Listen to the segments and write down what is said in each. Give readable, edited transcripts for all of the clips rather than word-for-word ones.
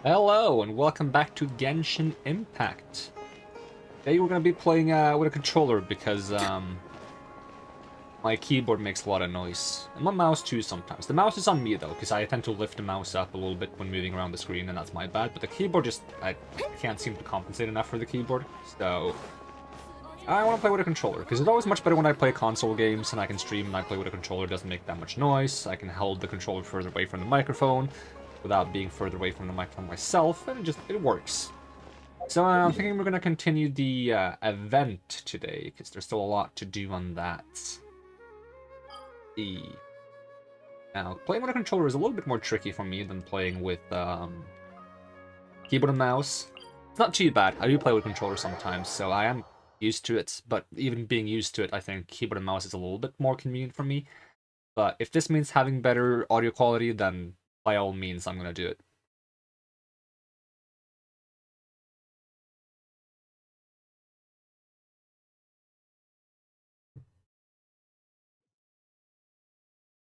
Hello and welcome back to Genshin Impact. Today we're going to be playing with a controller because my keyboard makes a lot of noise. And my mouse too sometimes. The mouse is on me though, because I tend to lift the mouse up a little bit when moving around the screen, and that's my bad. But the keyboard just, I can't seem to compensate enough for the keyboard. So I want to play with a controller, because it's always much better when I play console games and I can stream and I play with a controller. It doesn't make that much noise. I can hold the controller further away from the microphone without being further away from the microphone myself, and it works. So I'm thinking we're going to continue the event today, because there's still a lot to do on that. Now, playing with a controller is a little bit more tricky for me than playing with keyboard and mouse. It's not too bad. I do play with controller sometimes, so I am used to it, but even being used to it, I think keyboard and mouse is a little bit more convenient for me. But if this means having better audio quality, then by all means, I'm going to do it.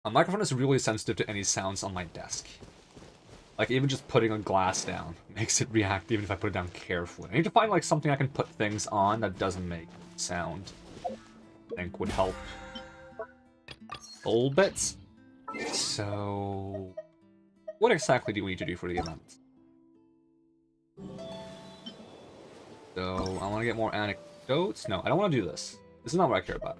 My microphone is really sensitive to any sounds on my desk. Like, even just putting a glass down makes it react, even if I put it down carefully. I need to find, like, something I can put things on that doesn't make sound. I think would help a little bit. So what exactly do we need to do for the event? So I want to get more anecdotes. No, I don't want to do this. This is not what I care about.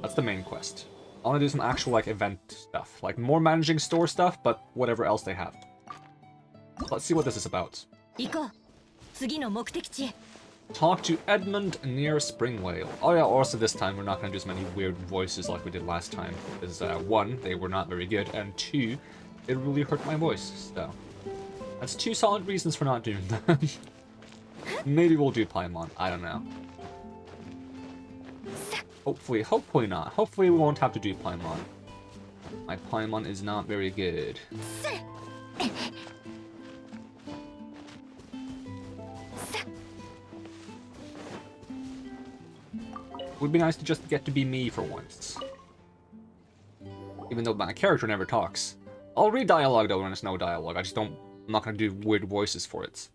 That's the main quest. I want to do some actual, like, event stuff. Like, more managing store stuff, but whatever else they have. Let's see what this is about. Talk to Edmund near Springwale. Oh yeah, also this time we're not going to do as many weird voices like we did last time. Because, one, they were not very good, and two, it really hurt my voice, so that's two solid reasons for not doing them. Maybe we'll do Paimon, I don't know. Hopefully not. Hopefully we won't have to do Paimon. My Paimon is not very good. It would be nice to just get to be me for once. Even though my character never talks. I'll read dialogue though when there's no dialogue. I'm not gonna do weird voices for it.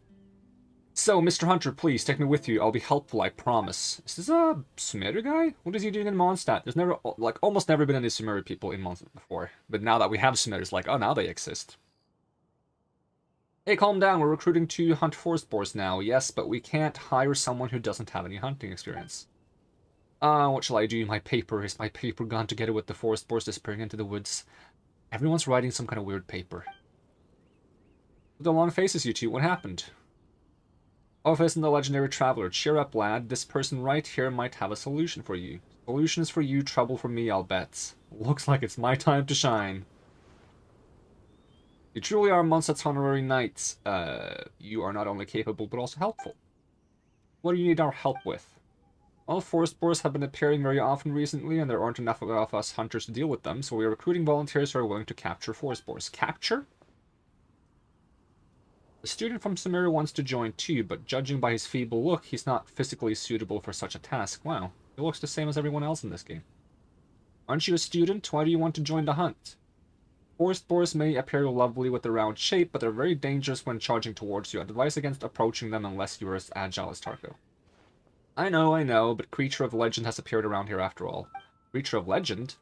So, Mr. Hunter, please take me with you. I'll be helpful, I promise. Is this a Sumeru guy? What is he doing in Mondstadt? There's never, like, almost never been any Sumeru people in Mondstadt before. But now that we have Sumeru, it's like, oh, now they exist. Hey, calm down. We're recruiting to hunt forest boars now. Yes, but we can't hire someone who doesn't have any hunting experience. What shall I do? My paper. Is my paper gone together with the forest boars disappearing into the woods? Everyone's writing some kind of weird paper. The long faces, you two. What happened? Office and the legendary traveler. Cheer up, lad. This person right here might have a solution for you. Solutions for you, trouble for me, I'll bet. Looks like it's my time to shine. You truly are Mondstadt's honorary knight. You are not only capable, but also helpful. What do you need our help with? Well, forest boars have been appearing very often recently, and there aren't enough of us hunters to deal with them, so we are recruiting volunteers who are willing to capture forest boars. Capture? The student from Sumeru wants to join too, but judging by his feeble look, he's not physically suitable for such a task. Wow, he looks the same as everyone else in this game. Aren't you a student? Why do you want to join the hunt? Forest boars may appear lovely with their round shape, but they're very dangerous when charging towards you. I'd advise against approaching them unless you are as agile as Tarko. I know, but creature of legend has appeared around here after all. Creature of legend?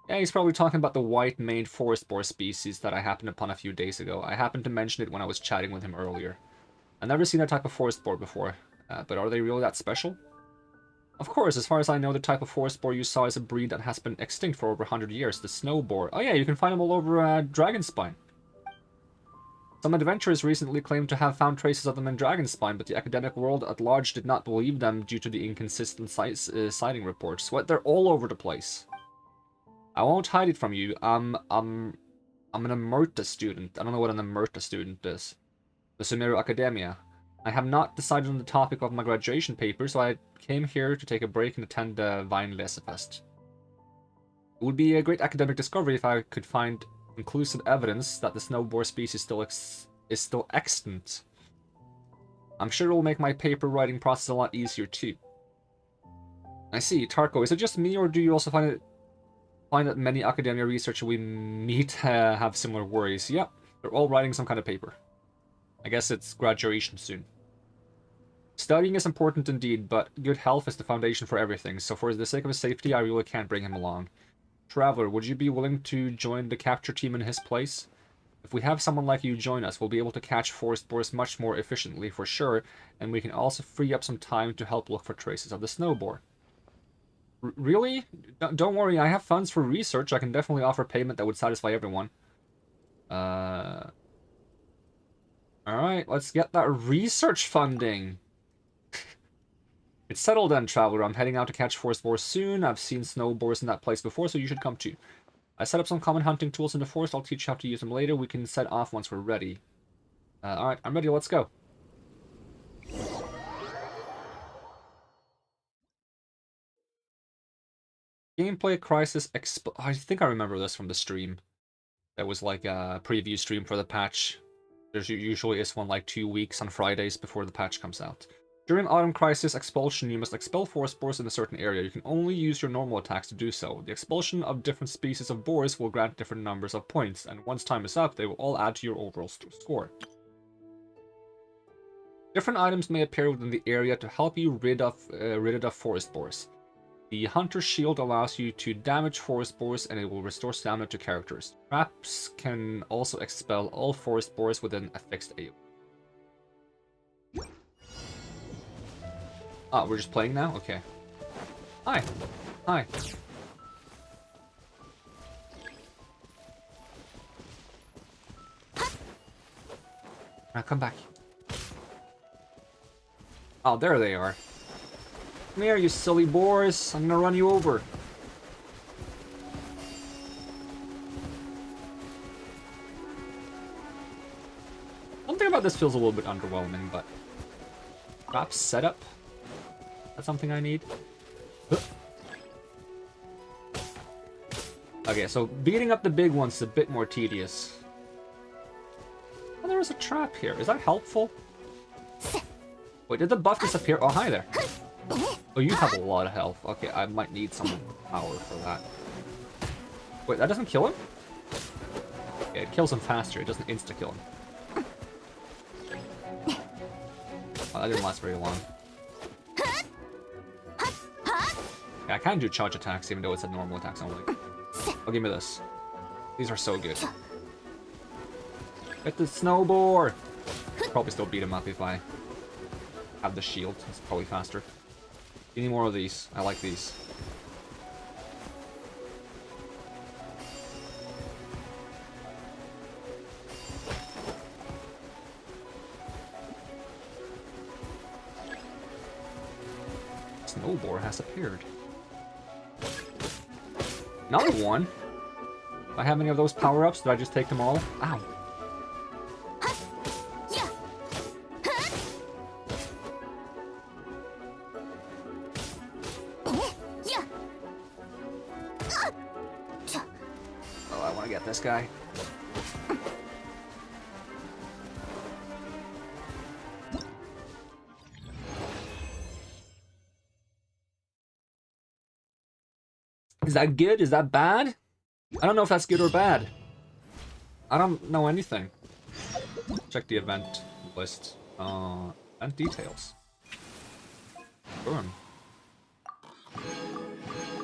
Yeah, he's probably talking about the white-maned forest boar species that I happened upon a few days ago. I happened to mention it when I was chatting with him earlier. I've never seen that type of forest boar before, but are they really that special? Of course, as far as I know, the type of forest boar you saw is a breed that has been extinct for over 100 years, the snow boar. Oh yeah, you can find them all over Dragonspine. Some adventurers recently claimed to have found traces of them in Dragonspine, but the academic world at large did not believe them due to the inconsistent sighting reports. What? They're all over the place. I won't hide it from you. I'm an Emerta student. I don't know what an Emerta student is. The Sumeru Academia. I have not decided on the topic of my graduation paper, so I came here to take a break and attend the Vine Lesefest. It would be a great academic discovery if I could find conclusive evidence that the snow boar species is still extant. I'm sure it will make my paper writing process a lot easier too. I see. Tarko, is it just me, or do you also find that many academia researchers we meet have similar worries? Yep, They're all writing some kind of paper. I guess it's graduation soon. Studying is important indeed, but good health is the foundation for everything, so for the sake of his safety, I really can't bring him along. Traveler, would you be willing to join the capture team in his place? If we have someone like you join us, we'll be able to catch forest boars much more efficiently, for sure, and we can also free up some time to help look for traces of the snow boar. Really? Don't worry, I have funds for research. I can definitely offer payment that would satisfy everyone. Alright, let's get that research funding. It's settled then, Traveler. I'm heading out to catch forest boars soon. I've seen snow boars in that place before, so you should come too. I set up some common hunting tools in the forest. I'll teach you how to use them later. We can set off once we're ready. Alright, I'm ready. Let's go. Gameplay Crisis I think I remember this from the stream. That was like a preview stream for the patch. There's usually is one like 2 weeks on Fridays before the patch comes out. During Autumn Crisis Expulsion, you must expel forest boars in a certain area. You can only use your normal attacks to do so. The expulsion of different species of boars will grant different numbers of points, and once time is up, they will all add to your overall score. Different items may appear within the area to help you rid it of forest boars. The Hunter's Shield allows you to damage forest boars, and it will restore stamina to characters. Traps can also expel all forest boars within a fixed AoE. Ah, we're just playing now? Okay. Hi. Hi. Now come back. Oh, there they are. Come here, you silly boars. I'm gonna run you over. Something about this feels a little bit underwhelming, but... Perhaps setup? That's something I need. Okay, so beating up the big ones is a bit more tedious. Oh, there was a trap here. Is that helpful? Wait, did the buff disappear? Oh, hi there. Oh, you have a lot of health. Okay, I might need some power for that. Wait, that doesn't kill him? Okay, it kills him faster. It doesn't insta-kill him. Oh, that didn't last very long. Yeah, I can do charge attacks even though it's a normal attack only. Oh, give me this. These are so good. Get the snow boar! Probably still beat him up if I have the shield. It's probably faster. Give me more of these. I like these. Snow boar has appeared. Another one? Do I have any of those power-ups? Did I just take them all? Ow. Oh, I want to get this guy. Is that good? Is that bad? I don't know if that's good or bad. I don't know anything. Check the event list. Event details. Boom.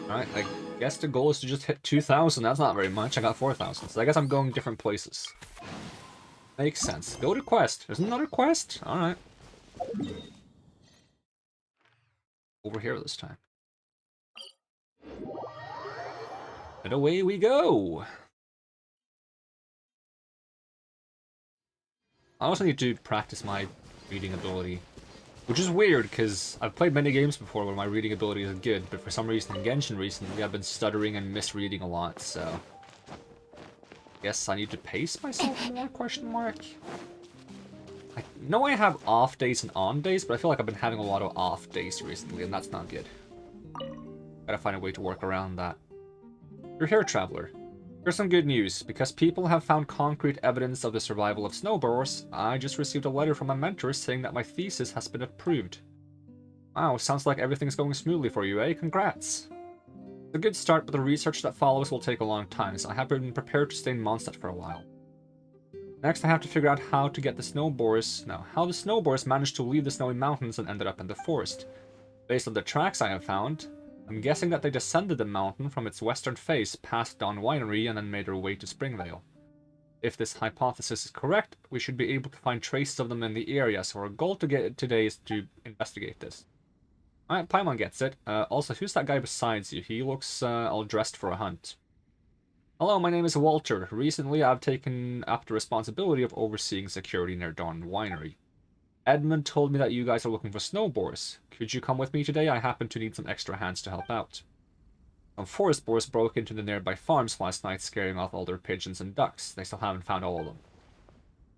Alright, I guess the goal is to just hit 2,000. That's not very much. I got 4,000. So I guess I'm going different places. Makes sense. Go to quest. There's another quest? Alright. Over here this time. And away we go! I also need to practice my reading ability. Which is weird, because I've played many games before where my reading ability is good, but for some reason in Genshin recently I've been stuttering and misreading a lot, so... Guess I need to pace myself more, question mark? I know I have off days and on days, but I feel like I've been having a lot of off days recently, and that's not good. Gotta find a way to work around that. You're here, Traveler. Here's some good news. Because people have found concrete evidence of the survival of snow boars, I just received a letter from my mentor saying that my thesis has been approved. Wow, sounds like everything's going smoothly for you, eh? Congrats! It's a good start, but the research that follows will take a long time, so I have been prepared to stay in Mondstadt for a while. Next, I have to figure out how to get the snowboards. No, how the snowboards managed to leave the snowy mountains and ended up in the forest. Based on the tracks I have found, I'm guessing that they descended the mountain from its western face, past Dawn Winery, and then made their way to Springvale. If this hypothesis is correct, we should be able to find traces of them in the area, so our goal today is to investigate this. Alright, Paimon gets it. Also, who's that guy besides you? He looks all dressed for a hunt. Hello, my name is Walter. Recently, I've taken up the responsibility of overseeing security near Dawn Winery. Edmund told me that you guys are looking for snowboars. Could you come with me today? I happen to need some extra hands to help out. Some forest boars broke into the nearby farms last night, scaring off all their pigeons and ducks. They still haven't found all of them.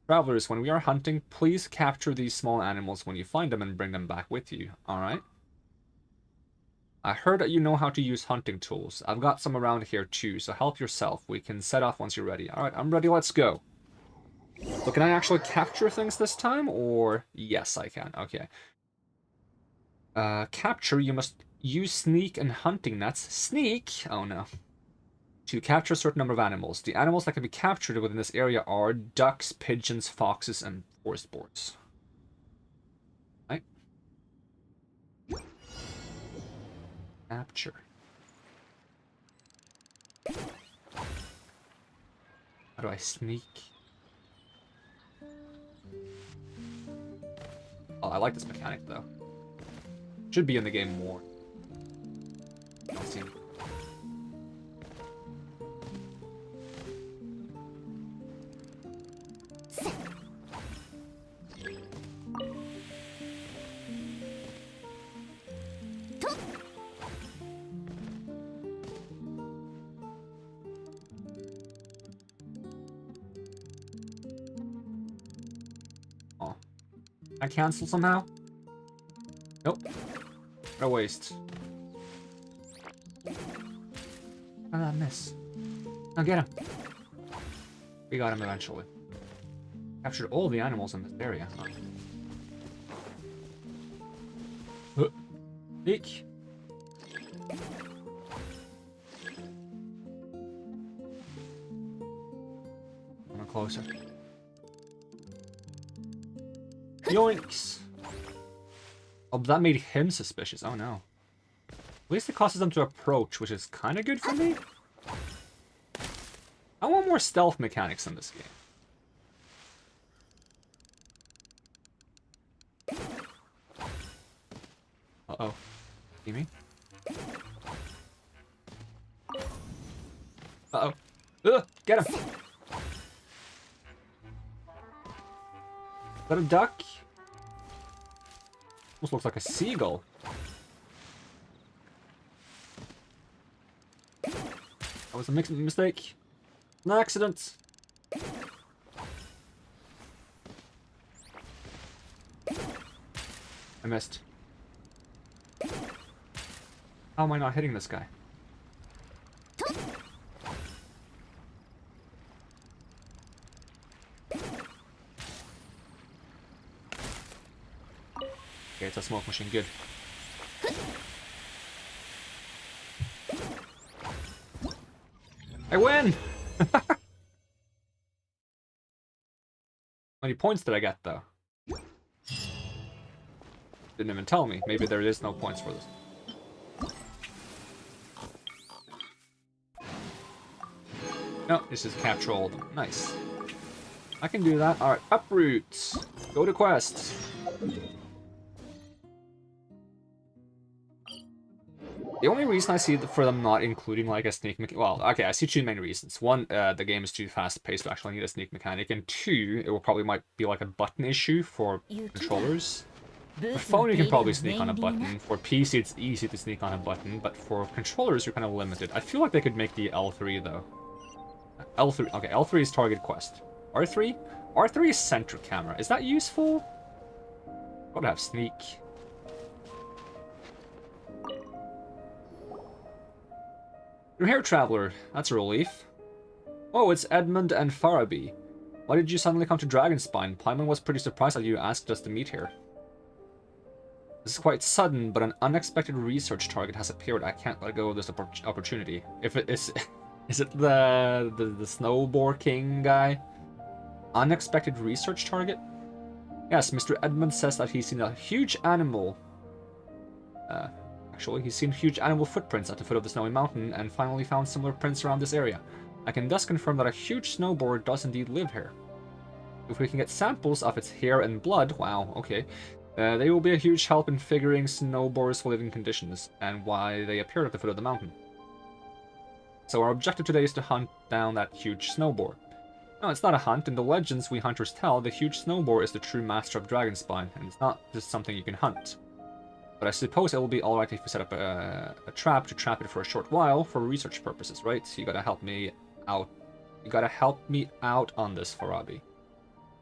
Travelers, when we are hunting, please capture these small animals when you find them and bring them back with you, alright? I heard that you know how to use hunting tools. I've got some around here too, so help yourself. We can set off once you're ready. Alright, I'm ready, let's go. So can I actually capture things this time, or... Yes, I can, okay. Capture, you must use sneak and hunting nets. Sneak? Oh no. To capture a certain number of animals. The animals that can be captured within this area are ducks, pigeons, foxes, and forest boars. Right? Capture. How do I sneak? Oh, I like this mechanic though. Should be in the game more. Let's see. Oh. I cancel somehow? Nope. What a waste. How did I miss? Now get him. We got him eventually. Captured all the animals in this area. Huh. Eek. Coming closer. Yoinks! Oh, but that made him suspicious. Oh no. At least it causes them to approach, which is kind of good for me. I want more stealth mechanics in this game. Uh-oh. See me? Uh-oh. Ugh! Get him! Is that a duck? Almost looks like a seagull. That was a mistake. An accident. I missed. How am I not hitting this guy? Okay, it's a smoke machine. Good. I win! How many points did I get, though? Didn't even tell me. Maybe there is no points for this. No, this is capture all of them. Nice. I can do that. Alright, uproot. Go to quest. The only reason I see for them not including like a sneak mechanic, well, okay, I see two main reasons. One, the game is too fast-paced to actually need a sneak mechanic, and two, it will probably might be like a button issue for controllers. For phone, you can probably sneak on a button. For PC, it's easy to sneak on a button, but for controllers, you're kind of limited. I feel like they could make the L3 though. L3, okay, L3 is target quest. R3? R3 is center camera. Is that useful? Gotta have sneak. You're here, traveler. That's a relief. Oh, it's Edmund and Farabi. Why did you suddenly come to Dragonspine? Paimon was pretty surprised that you asked us to meet here. This is quite sudden, but an unexpected research target has appeared. I can't let go of this opportunity. If it is... Is it the Snowboard King guy? Unexpected research target? Yes, Mr. Edmund says that he's seen a huge animal. Actually, he's seen huge animal footprints at the foot of the snowy mountain and finally found similar prints around this area. I can thus confirm that a huge snowboard does indeed live here. If we can get samples of its hair and blood, wow, okay, they will be a huge help in figuring snowboard's living conditions and why they appeared at the foot of the mountain. So our objective today is to hunt down that huge snowboard. No, it's not a hunt. In the legends we hunters tell, the huge snowboard is the true master of Dragonspine, and it's not just something you can hunt. But I suppose it will be alright if we set up a trap to trap it for a short while for research purposes, right? So you gotta help me out. You gotta help me out on this, Farabi.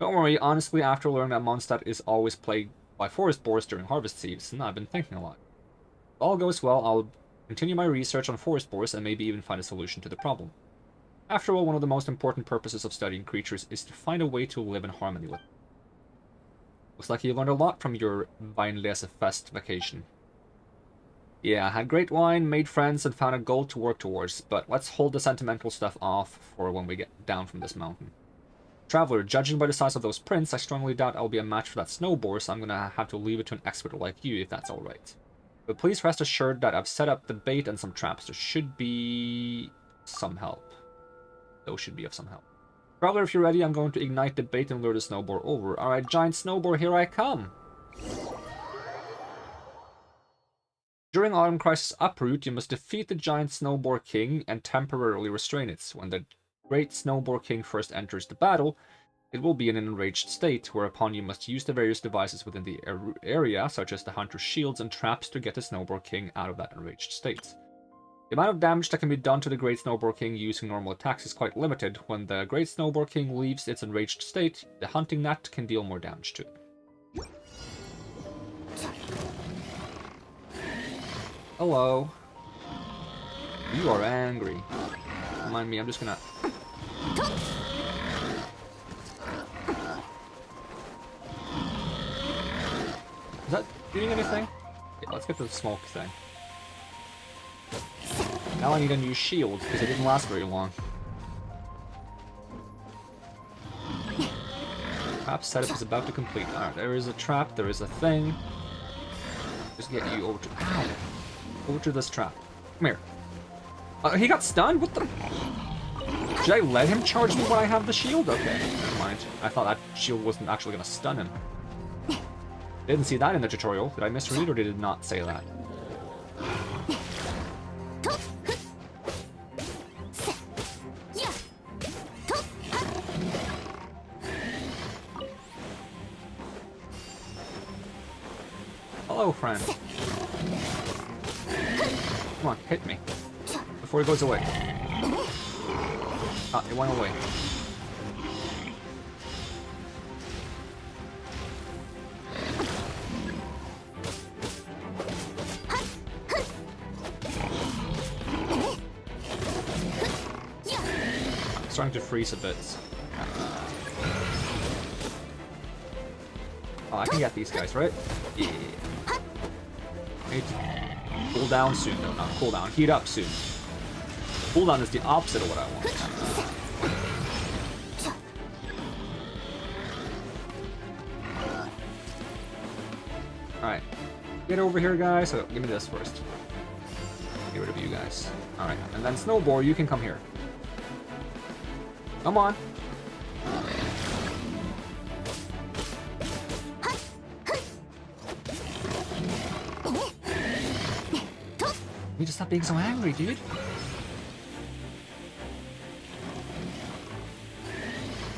Don't worry, honestly, after learning that Mondstadt is always plagued by forest boars during harvest season, I've been thinking a lot. If all goes well, I'll continue my research on forest boars and maybe even find a solution to the problem. After all, one of the most important purposes of studying creatures is to find a way to live in harmony with them. Looks like you learned a lot from your Weinlese Fest vacation. Yeah, had great wine, made friends, and found a goal to work towards, but let's hold the sentimental stuff off for when we get down from this mountain. Traveler, judging by the size of those prints, I strongly doubt I'll be a match for that snowboard, so I'm gonna have to leave it to an expert like you, if that's alright. But please rest assured that I've set up the bait and some traps. There should be some help. Those should be of some help. Traveler, if you're ready, I'm going to ignite the bait and lure the snowboard over. Alright, giant snowboard, here I come! During Autumn Crisis Uproot, you must defeat the giant snowboard king and temporarily restrain it. When the great snowboard king first enters the battle, it will be in an enraged state, whereupon you must use the various devices within the area, such as the hunter's shields and traps, to get the snowboard king out of that enraged state. The amount of damage that can be done to the Great Snowboard King using normal attacks is quite limited. When the Great Snowboard King leaves its enraged state, the hunting net can deal more damage to it. Hello. You are angry. Don't mind me, I'm just gonna... Is that doing anything? Yeah, let's get the smoke thing. Now I need a new shield, because it didn't last very long. Trap setup is about to complete. Alright, there is a trap, there is a thing. Just get you over to... Ow! Over to this trap. Come here. He got stunned? What the... Should I let him charge me when I have the shield? Okay, never mind. I thought that shield wasn't actually going to stun him. Didn't see that in the tutorial. Did I misread or did it not say that? Hello, friend. Come on, hit me. Before he goes away. Ah, it went away. I'm starting to freeze a bit. Oh, I can get these guys, right? Yeah. I need to cool down soon, though. Not cool down. Heat up soon. Cool down is the opposite of what I want. Alright. Get over here, guys. So, give me this first. Get rid of you guys. Alright. And then Snowboard, you can come here. Come on. You just stop being so angry, dude.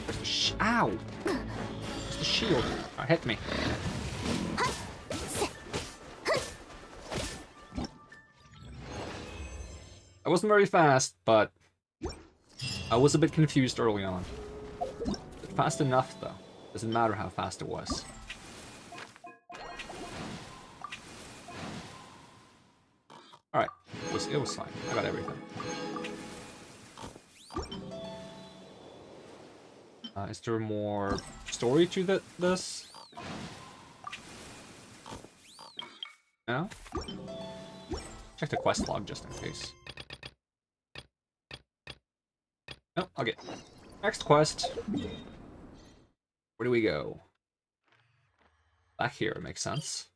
Where's the ow! Where's the shield? Alright, hit me. I wasn't very fast, but I was a bit confused early on. But fast enough, though. Doesn't matter how fast it was. Alright, it was fine. I got everything. Is there more story to this? No? Check the quest log just in case. Nope, okay. Next quest. Where do we go? Back here, makes sense.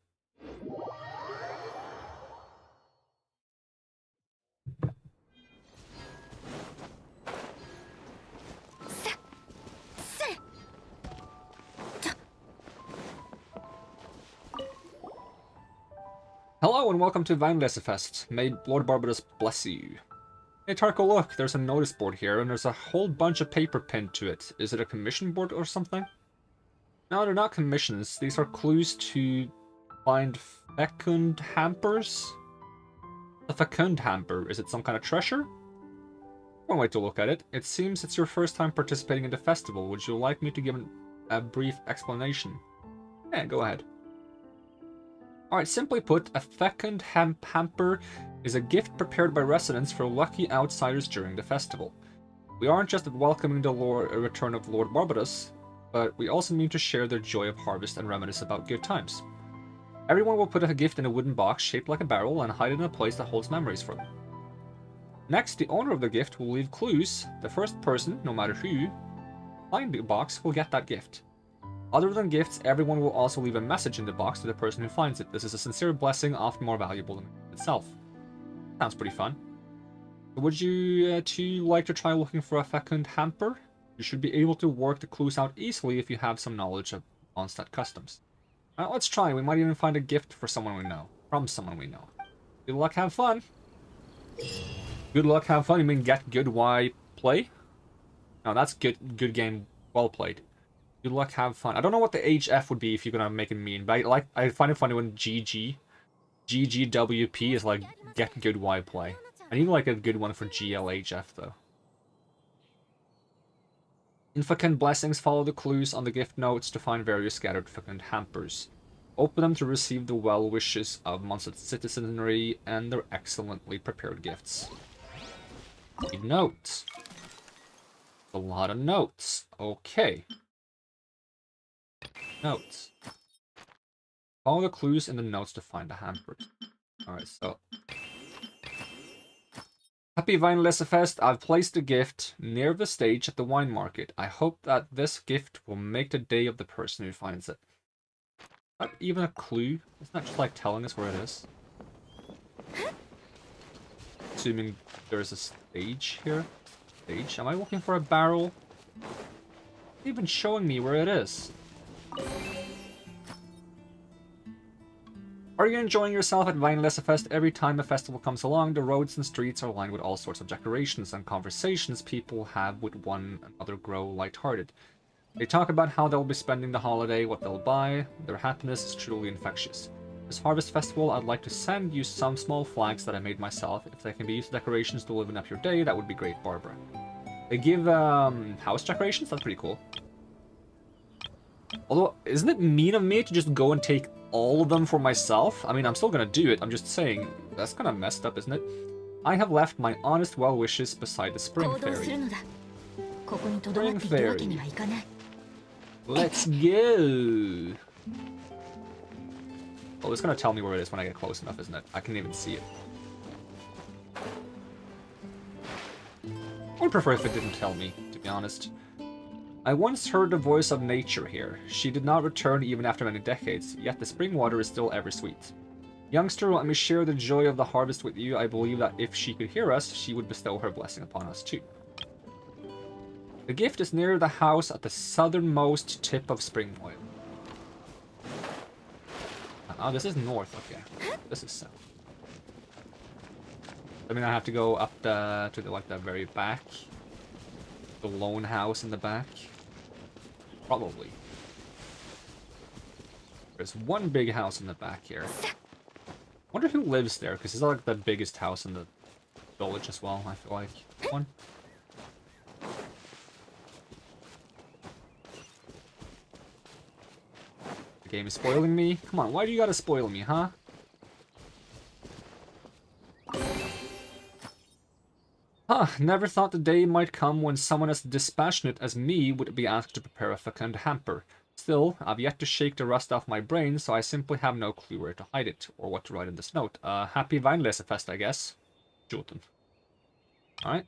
Hello and welcome to Fest. May Lord Barbatus bless you. Hey Tarko, look, there's a notice board here and there's a whole bunch of paper pinned to it. Is it a commission board or something? No, they're not commissions. These are clues to find fecund hampers. A fecund hamper, is it some kind of treasure? One way to look at it. It seems it's your first time participating in the festival. Would you like me to give a brief explanation? Yeah, go ahead. Alright, simply put, a fecund hamper is a gift prepared by residents for lucky outsiders during the festival. We aren't just welcoming the return of Lord Barbatus, but we also mean to share their joy of harvest and reminisce about good times. Everyone will put a gift in a wooden box shaped like a barrel and hide it in a place that holds memories for them. Next, the owner of the gift will leave clues. The first person, no matter who, find the box will get that gift. Other than gifts, everyone will also leave a message in the box to the person who finds it. This is a sincere blessing, often more valuable than itself. Sounds pretty fun. Would you two like to try looking for a fecund hamper? You should be able to work the clues out easily if you have some knowledge of Onstad customs. Let's try. We might even find a gift for someone we know. From someone we know. Good luck, have fun. Good luck, have fun. You mean get good, why play? No, that's good game, well played. Good luck, have fun. I don't know what the HF would be if you're gonna make it mean, but I find it funny when GGWP is like get good, why play. I need like a good one for GLHF though. In fecund blessings, follow the clues on the gift notes to find various scattered fecund hampers. Open them to receive the well wishes of Mondstad's citizenry and their excellently prepared gifts. Need notes. A lot of notes. Okay. Notes. Follow the clues in the notes to find the hampers. Alright, so. Happy Fest. I've placed a gift near the stage at the wine market. I hope that this gift will make the day of the person who finds it. Is that even a clue? Isn't that just like telling us where it is? Assuming there's a stage here. Stage? Am I looking for a barrel? It's even showing me where it is. Are you enjoying yourself at Fest? Every time a festival comes along, the roads and streets are lined with all sorts of decorations, and conversations people have with one another grow lighthearted. They talk about how they'll be spending the holiday, what they'll buy. Their happiness is truly infectious. This Harvest Festival, I'd like to send you some small flags that I made myself. If they can be used as decorations to liven up your day, that would be great, Barbara. They give house decorations? That's pretty cool. Although, isn't it mean of me to just go and take all of them for myself? I mean, I'm still gonna do it. I'm just saying, that's kind of messed up, isn't it? I have left my honest well wishes beside the Spring Fairy. Spring Fairy. Let's go! Oh, it's gonna tell me where it is when I get close enough, isn't it? I can't even see it. I would prefer if it didn't tell me, to be honest. I once heard the voice of nature here. She did not return even after many decades, yet the spring water is still ever sweet. Youngster, let me share the joy of the harvest with you. I believe that if she could hear us, she would bestow her blessing upon us too. The gift is near the house at the southernmost tip of Springwood. Oh, this is north, okay. This is south. I mean, I have to go up to the very back. The lone house in the back. Probably. There's one big house in the back here. Wonder who lives there, because it's like the biggest house in the village as well, I feel like. One. The game is spoiling me? Come on, why do you gotta spoil me, huh? Never thought the day might come when someone as dispassionate as me would be asked to prepare a fecund hamper. Still, I've yet to shake the rust off my brain, so I simply have no clue where to hide it, or what to write in this note. Happy Fest, I guess. Jotun. Alright.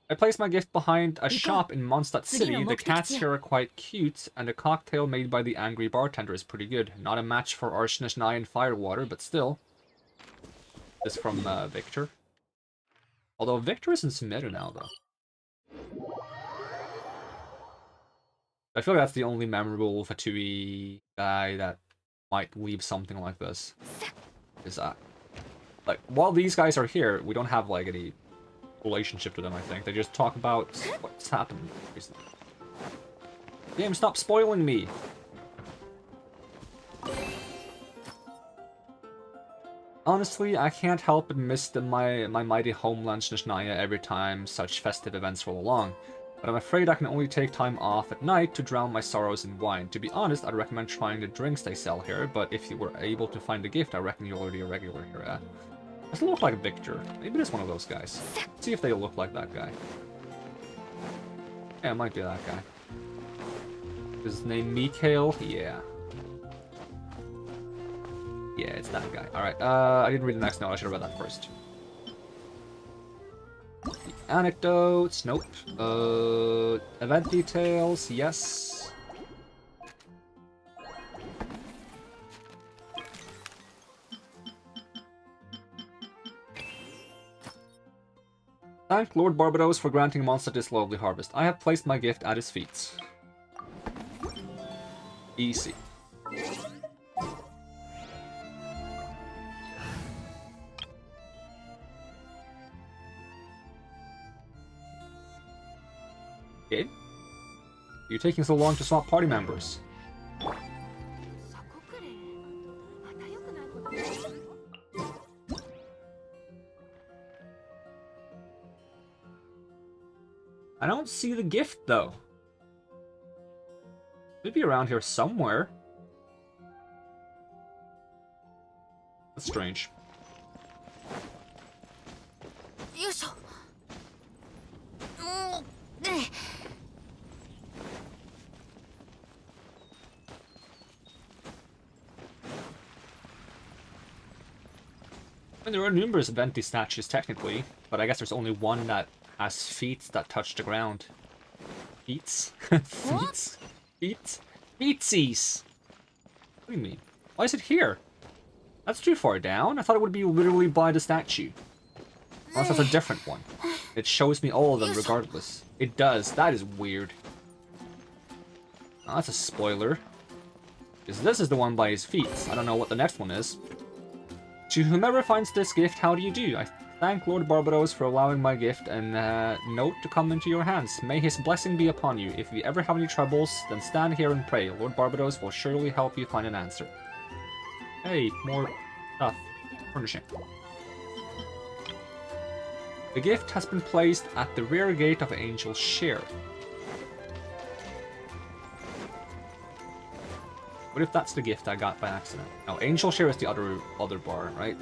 I placed my gift behind a shop in Mondstadt City. The cats here are quite cute, and the cocktail made by the angry bartender is pretty good. Not a match for Arshnashnai and Firewater, but still. This from Victor. Although Victor is in Sumeru now, though. I feel like that's the only memorable Fatui guy that might leave something like this. Is that, like, while these guys are here, we don't have, like, any relationship to them, I think. They just talk about what's happened recently. Game, stop spoiling me! Honestly, I can't help but miss my mighty homeland Snezhnaya every time such festive events roll along. But I'm afraid I can only take time off at night to drown my sorrows in wine. To be honest, I'd recommend trying the drinks they sell here, but if you were able to find a gift, I reckon you're already a regular here. Doesn't look like Victor. Maybe it is one of those guys. Let's see if they look like that guy. Yeah, it might be that guy. Is his name Mikhail? Yeah. Yeah, it's that guy. Alright, I didn't read the next note. I should have read that first. The anecdotes, nope. Event details, yes. Thank Lord Barbados for granting Mondstadt this lovely harvest. I have placed my gift at his feet. Easy. Okay. You're taking so long to swap party members. I don't see the gift, though. It'd be around here somewhere. That's strange. I mean, there are numerous Venti statues, technically, but I guess there's only one that has feet that touch the ground. Feet? Feet? Feet? Feetsies! What do you mean? Why is it here? That's too far down. I thought it would be literally by the statue. Unless that's a different one. It shows me all of them regardless. It does. That is weird. Oh, that's a spoiler. Because this is the one by his feet. I don't know what the next one is. To whomever finds this gift, how do you do? I thank Lord Barbados for allowing my gift and note to come into your hands. May his blessing be upon you. If you ever have any troubles, then stand here and pray. Lord Barbados will surely help you find an answer. Hey, more stuff. Furnishing. The gift has been placed at the rear gate of Angel's Share. What if that's the gift I got by accident? No, Angel Share is the other bar, right?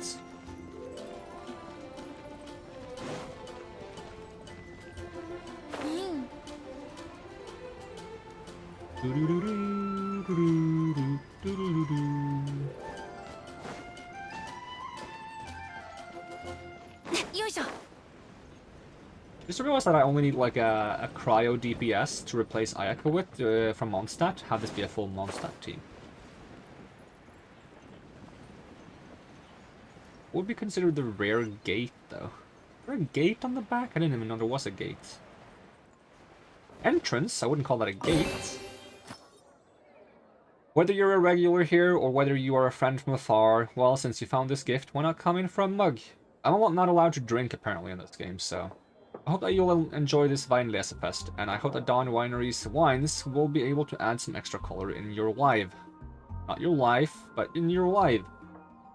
Just realized that I only need like a cryo DPS to replace Ayaka with from Mondstadt. Have this be a full Mondstadt team. What would be considered the rare gate, though? Is there a gate on the back? I didn't even know there was a gate. Entrance? I wouldn't call that a gate. Whether you're a regular here, or whether you are a friend from afar, well, since you found this gift, why not come in for a mug? I'm not allowed to drink, apparently, in this game, so... I hope that you'll enjoy this Weinlesefest, and I hope that Dawn Winery's wines will be able to add some extra color in your life. Not your life, but in your life.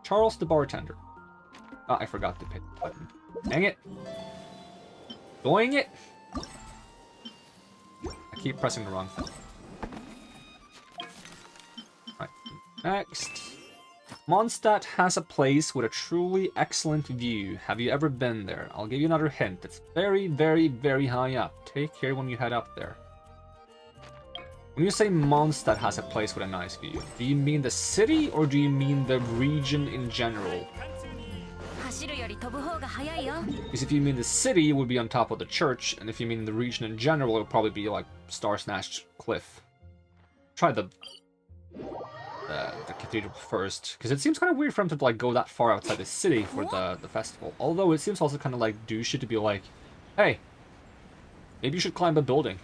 Charles the bartender. Oh, I forgot to hit the button. Dang it! Doing it! I keep pressing the wrong thing. Right, next. Mondstadt has a place with a truly excellent view. Have you ever been there? I'll give you another hint. It's very, very, very high up. Take care when you head up there. When you say Mondstadt has a place with a nice view, do you mean the city or do you mean the region in general? Because if you mean the city, it would be on top of the church, and if you mean the region in general, it would probably be like Star Snatched Cliff. Try the cathedral first, because it seems kind of weird for him to like go that far outside the city for the festival. Although it seems also kind of like douchey to be like, hey, maybe you should climb a building.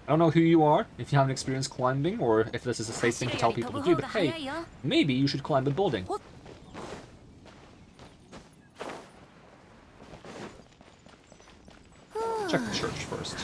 I don't know who you are, if you haven't experienced climbing, or if this is a safe thing to tell people to do, but hey, maybe you should climb a building. Check the church first.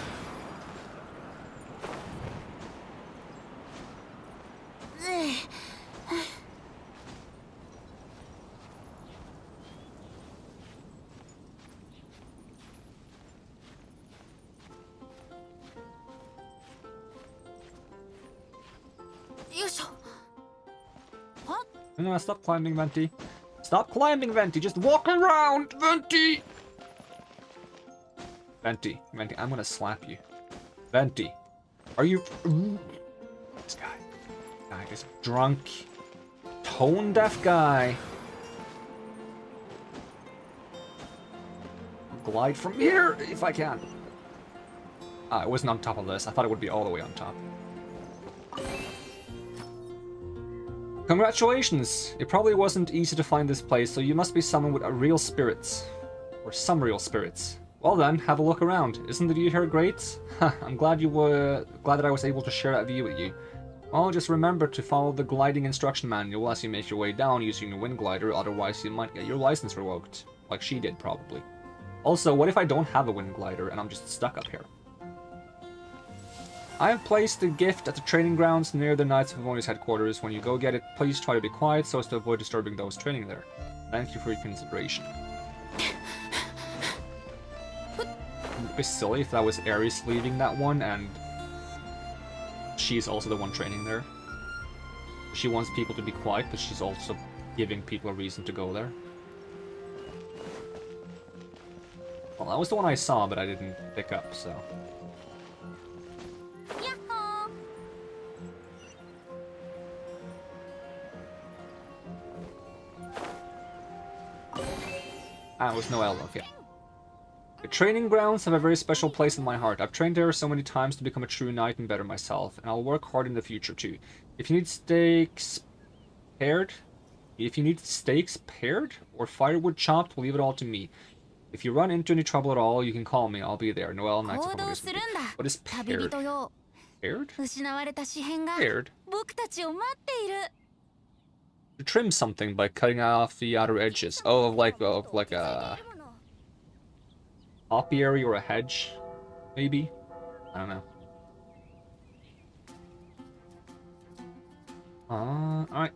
No, stop climbing, Venti. Stop climbing, Venti. Just walk around, Venti. Venti, I'm gonna slap you. Venti, are you... This guy is drunk. Tone-deaf guy. I'll glide from here, if I can. Ah, it wasn't on top of this. I thought it would be all the way on top. Congratulations! It probably wasn't easy to find this place, so you must be someone with real spirits. Or some real spirits. Well then, have a look around. Isn't the view here great? I'm glad that I was able to share that view with you. Well, just remember to follow the gliding instruction manual as you make your way down using your wind glider, otherwise you might get your license revoked. Like she did, probably. Also, what if I don't have a wind glider and I'm just stuck up here? I have placed a gift at the training grounds near the Knights of Livonia's headquarters. When you go get it, please try to be quiet so as to avoid disturbing those training there. Thank you for your consideration. It'd be silly if that was Ares leading that one and she's also the one training there. She wants people to be quiet, but she's also giving people a reason to go there. Well, that was the one I saw, but I didn't pick up, so... Ah, it was no Elf, yeah. The training grounds have a very special place in my heart. I've trained there so many times to become a true knight and better myself, and I'll work hard in the future too. If you need steaks paired, or firewood chopped, leave it all to me. If you run into any trouble at all, you can call me. I'll be there. Noelle, Knights of Livonia's. What is paired? Paired? Paired? To trim something by cutting off the outer edges. Oh, of like a apiary or a hedge, maybe? I don't know. Alright.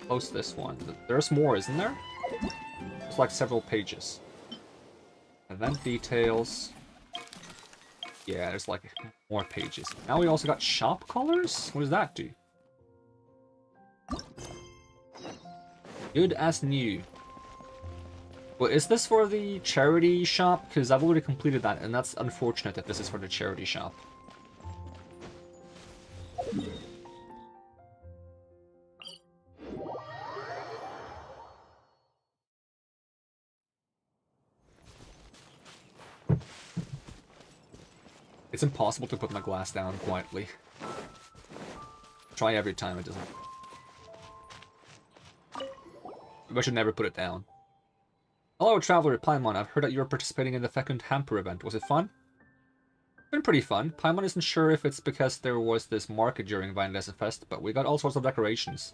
Close this one. There's more, isn't there? It's like several pages. Event details. Yeah, there's like more pages. Now we also got shop colors? What does that do? Good as new. Well, is this for the charity shop? Because I've already completed that, and that's unfortunate that this is for the charity shop. It's impossible to put my glass down quietly. Try every time, it doesn't. I should never put it down. Hello, Traveler Paimon. I've heard that you're participating in the Fecund Hamper event. Was it fun? It's been pretty fun. Paimon isn't sure if it's because there was this market during Vinelessa Fest, but we got all sorts of decorations.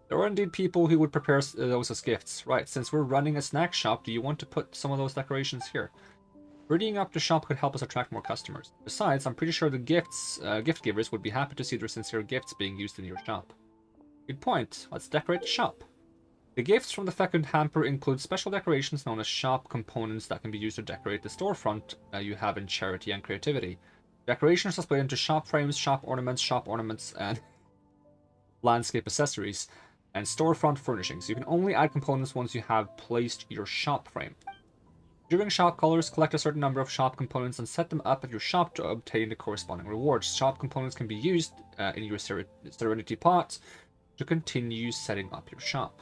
There were indeed people who would prepare those as gifts. Right, since we're running a snack shop, do you want to put some of those decorations here? Readying up the shop could help us attract more customers. Besides, I'm pretty sure the gift givers would be happy to see their sincere gifts being used in your shop. Good point. Let's decorate the shop. The gifts from the Fecund Hamper include special decorations known as shop components that can be used to decorate the storefront you have in Charity and Creativity. Decorations are split into shop frames, shop ornaments, and landscape accessories, and storefront furnishings. You can only add components once you have placed your shop frame. During shop colors, collect a certain number of shop components and set them up at your shop to obtain the corresponding rewards. Shop components can be used in your Serenity pot, to continue setting up your shop.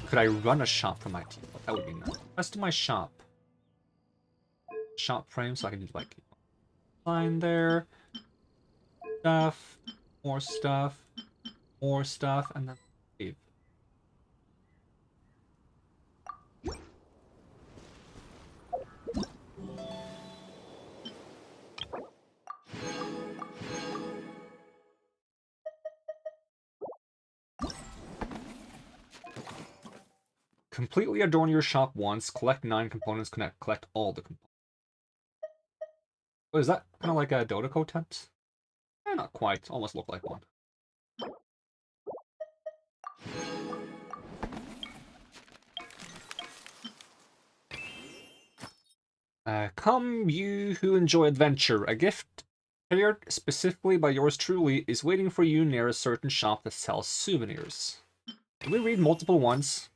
Could I run a shop from my team? That would be nice. Let's do my shop. Shop frame, so I can just like line there. Stuff, more stuff, and then save. Completely adorn your shop once, collect 9 components, collect all the components. Oh, is that kind of like a Dodoko tent? Not quite, almost look like one. Come you who enjoy adventure, a gift prepared specifically by yours truly is waiting for you near a certain shop that sells souvenirs. Can we read multiple ones?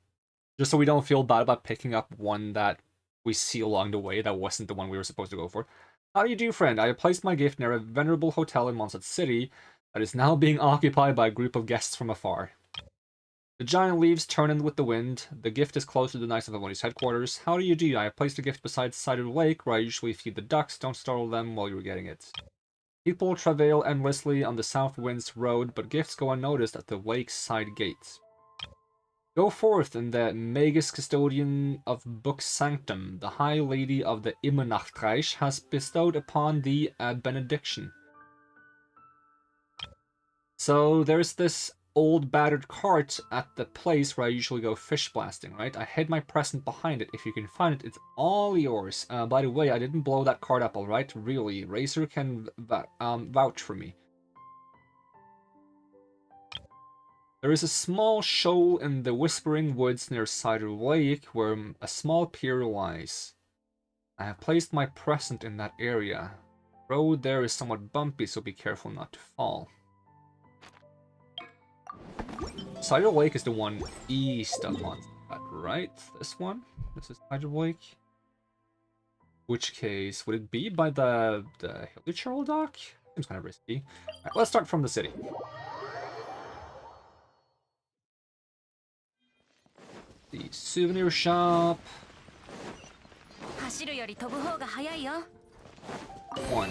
Just so we don't feel bad about picking up one that we see along the way that wasn't the one we were supposed to go for. How do you do, friend? I have placed my gift near a venerable hotel in Mondstadt City that is now being occupied by a group of guests from afar. The giant leaves turn in with the wind. The gift is close to the Knights of Avoni's headquarters. How do you do? I have placed the gift beside the side of the lake where I usually feed the ducks. Don't startle them while you're getting it. People travail endlessly on the South Wind's road, but gifts go unnoticed at the lake's side gates. Go forth, and the Magus Custodian of Book Sanctum, the High Lady of the Immernachtreich, has bestowed upon thee a benediction. So there's this old battered cart at the place where I usually go fish blasting, right? I hid my present behind it. If you can find it, it's all yours. By the way, I didn't blow that cart up, alright? Really, Razor can vouch for me. There is a small shoal in the Whispering Woods near Cider Lake where a small pier lies. I have placed my present in that area. The road there is somewhat bumpy, so be careful not to fall. Cider Lake is the one east of Mondstadt, right? This one? This is Cider Lake? Which case, would it be by the Hillichurl dock? Seems kind of risky. Alright, let's start from the city. The souvenir shop. 走るより飛ぶ方が早いよ。 1.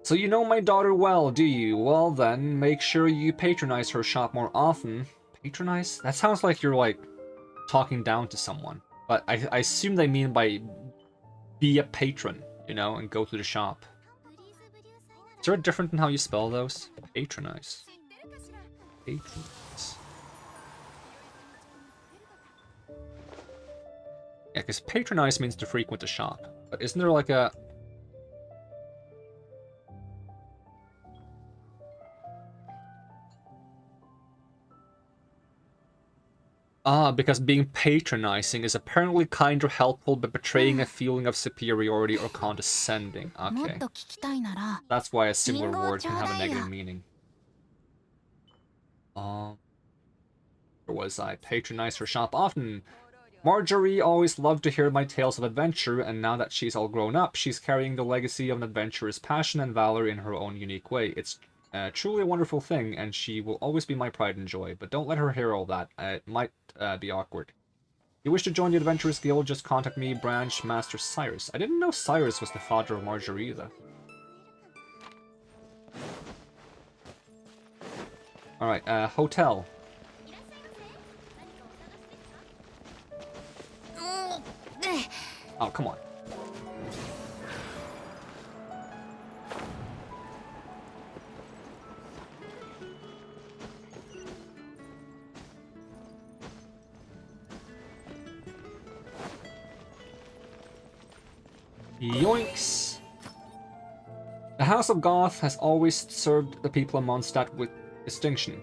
So you know my daughter well, do you? Well then, make sure you patronize her shop more often. Patronize? That sounds like you're like talking down to someone. But I assume they mean by be a patron, you know, and go to the shop. Is there a difference in how you spell those? Patronize. Patronize. Yeah, because patronize means to frequent the shop. But isn't there like a... because being patronizing is apparently kind or helpful, but betraying a feeling of superiority or condescending. Okay. That's why a similar word can have a negative meaning. Where was I? Patronize her shop often. Marjorie always loved to hear my tales of adventure, and now that she's all grown up, she's carrying the legacy of an adventurer's passion and valor in her own unique way. It's truly a wonderful thing, and she will always be my pride and joy, but don't let her hear all that. It might be awkward. If you wish to join the Adventurers Guild, just contact me, Branch Master Cyrus. I didn't know Cyrus was the father of Marjorie either. Alright, hotel. Oh, come on. Yoinks! The House of Goth has always served the people of Mondstadt with distinction.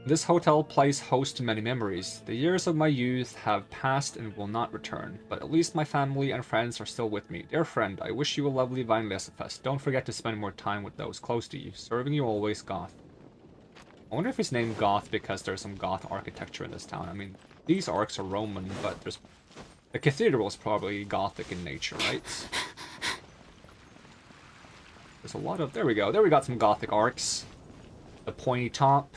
This hotel plays host to many memories. The years of my youth have passed and will not return, but at least my family and friends are still with me. Dear friend, I wish you a lovely Weinlesefest. Don't forget to spend more time with those close to you. Serving you always, Goth. I wonder if he's named Goth because there's some Goth architecture in this town. I mean, these arcs are Roman, but there's... The cathedral is probably Gothic in nature, right? There's a lot of... There we go. There we got some gothic arcs. The pointy top.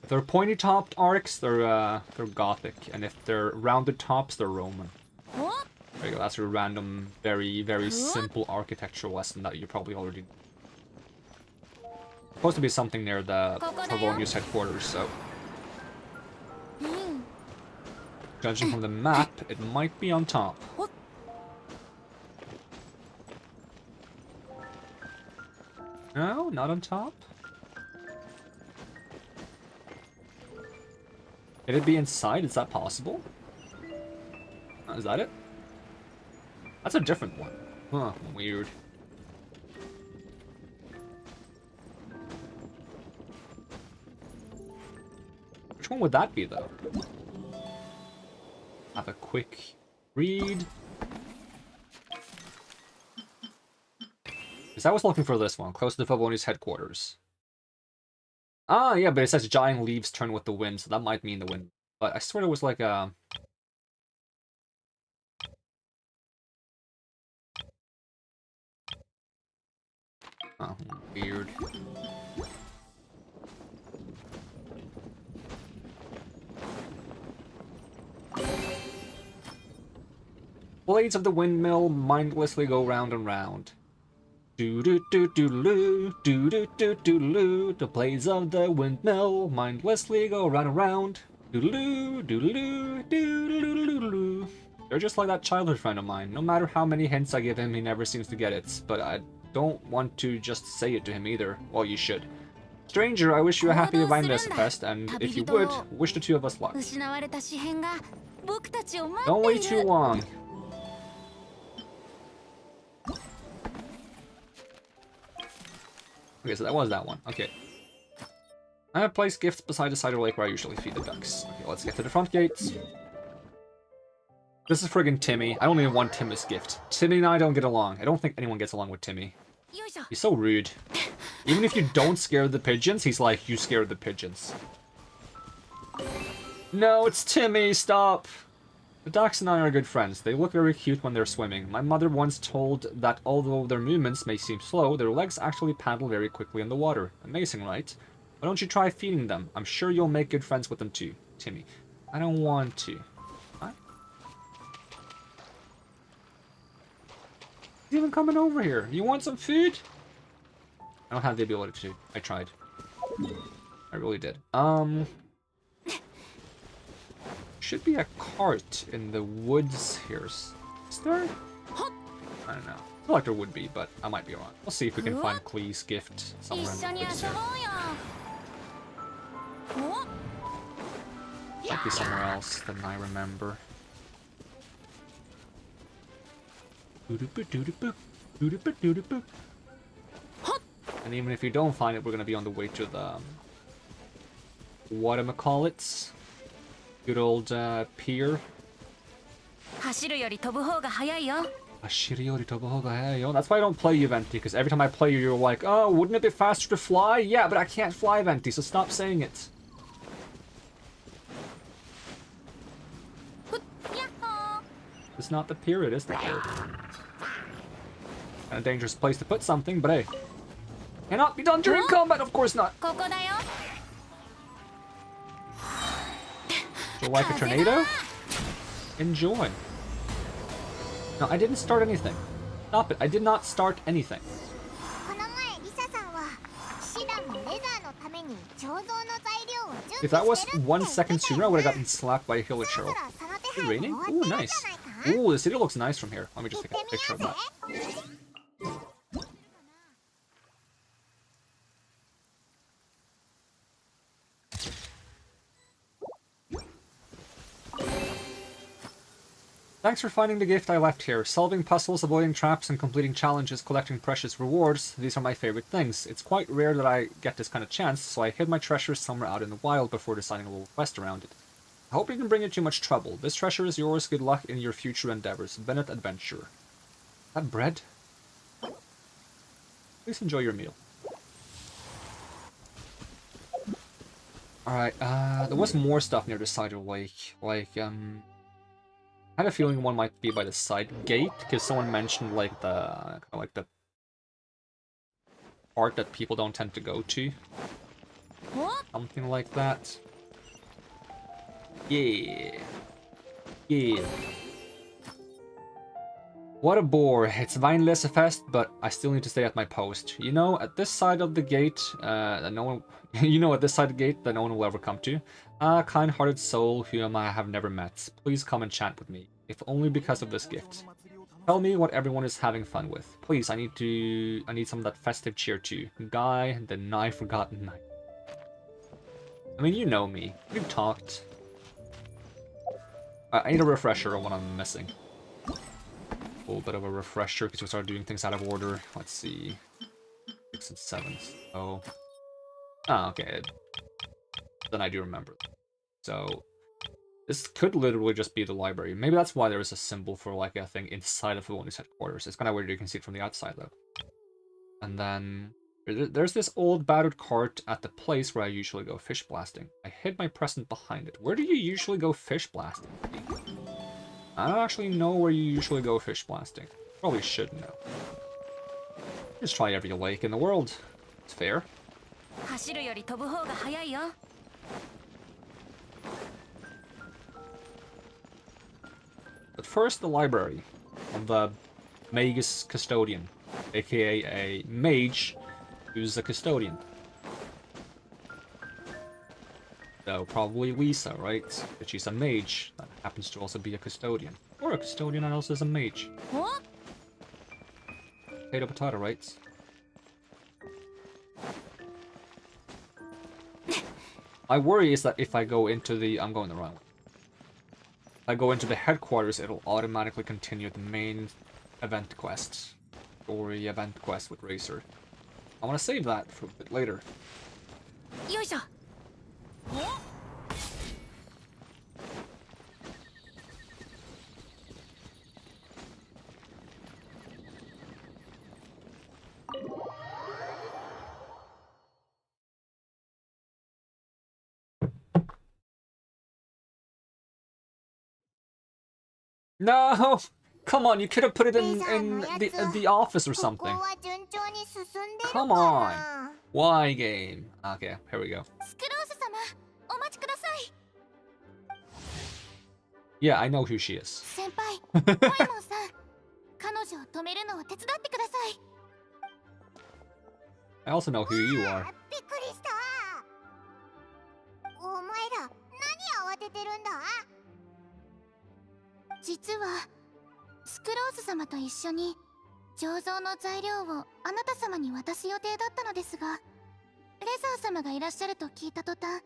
If they're pointy-topped arcs, they're gothic. And if they're rounded tops, they're Roman. There you go. That's a random, very, very simple architectural lesson that you probably already know. Supposed to be something near the Favonius headquarters, so... Judging from the map, it might be on top. No, not on top. Could it be inside? Is that possible? Is that it? That's a different one. Huh, weird. Which one would that be, though? Have a quick read. Because I was looking for this one, close to the Favonius headquarters. Ah, yeah, but it says giant leaves turn with the wind, so that might mean the wind. But I swear it was like a... Oh, weird. Blades of the windmill mindlessly go round and round. Do do do do loo, do do do do loo. The blades of the windmill mindlessly go round and round. Do loo, do loo, do loo loo. They're just like that childhood friend of mine. No matter how many hints I give him, he never seems to get it. But I don't want to just say it to him either. Well, you should. Stranger, I wish you a happy Divine Fest, and if you would, wish the two of us luck. Don't wait too long. Okay, so that was that one. Okay. I have placed gifts beside the cider lake where I usually feed the ducks. Okay, let's get to the front gates. This is friggin' Timmy. I don't even want Timmy's gift. Timmy and I don't get along. I don't think anyone gets along with Timmy. He's so rude. Even if you don't scare the pigeons, he's like, you scared the pigeons. No, it's Timmy, stop! The ducks and I are good friends. They look very cute when they're swimming. My mother once told that although their movements may seem slow, their legs actually paddle very quickly in the water. Amazing, right? Why don't you try feeding them? I'm sure you'll make good friends with them too, Timmy. I don't want to. What? He's even coming over here. You want some food? I don't have the ability to. I tried. I really did. Should be a cart in the woods here. Is there? I don't know. I feel like there would be, but I might be wrong. We'll see if we can find Klee's gift somewhere in the woods here. Might be somewhere else than I remember. And even if you don't find it, we're gonna be on the way to the whatchamacallits? Good old pier. That's why I don't play you, Venti, because every time I play you, you're like, oh, wouldn't it be faster to fly? Yeah, but I can't fly, Venti, so stop saying it. It's not the pier, it is the pier. Kind of dangerous place to put something, but hey. Cannot be done during combat, of course not. So like a tornado? Enjoy. No, I didn't start anything. Stop it. I did not start anything. If that was 1 second sooner, I would have gotten slapped by a villager. Is it raining? Ooh, nice. Ooh, the city looks nice from here. Let me just take a picture of that. Thanks for finding the gift I left here. Solving puzzles, avoiding traps, and completing challenges, collecting precious rewards. These are my favorite things. It's quite rare that I get this kind of chance, so I hid my treasure somewhere out in the wild before deciding a little quest around it. I hope you didn't bring you too much trouble. This treasure is yours. Good luck in your future endeavors. Bennett Adventurer. Is that bread? Please enjoy your meal. Alright, there was more stuff near the cider lake. Like, I had a feeling one might be by the side gate, because someone mentioned like the part that people don't tend to go to. Something like that. Yeah. Yeah. What a bore. It's Vineless Fest, but I still need to stay at my post. You know, at this side of the gate, that no one... you know, at this side of the gate that no one will ever come to. A kind-hearted soul whom I have never met. Please come and chat with me, if only because of this gift. Tell me what everyone is having fun with. Please, I need some of that festive cheer too. Guy, the nigh forgotten night. I mean, you know me. We've talked. I need a refresher on what I'm missing. A little bit of a refresher because we started doing things out of order. Let's see. 6 and 7. So. Ah, okay. Then I do remember. So. This could literally just be the library. Maybe that's why there is a symbol for like a thing inside of the one headquarters. It's kind of weird you can see it from the outside though. And then there's this old battered cart at the place where I usually go fish blasting. I hid my present behind it. Where do you usually go fish blasting? I don't actually know where you usually go fish blasting. Probably should know. Just try every lake in the world. It's fair. But first, the library of the Magus Custodian, aka a mage who's a custodian. So probably Lisa, right? But she's a mage that happens to also be a custodian. Or a custodian and also is a mage. What? Potato potato, right? My worry is that if I go into the... I'm going the wrong way. If I go into the headquarters, it'll automatically continue the main event quest. Story event quest with Racer. I want to save that for a bit later. Yoisho. No! Come on, you could have put it in the office or something. Come on. Why game? Okay, here we go. Yeah, I know who she is. I also know who you are. 実はスクローズ様と一緒に醸造の材料をあなた様に渡す予定だったのですが、レザー様がいらっしゃると聞いた途端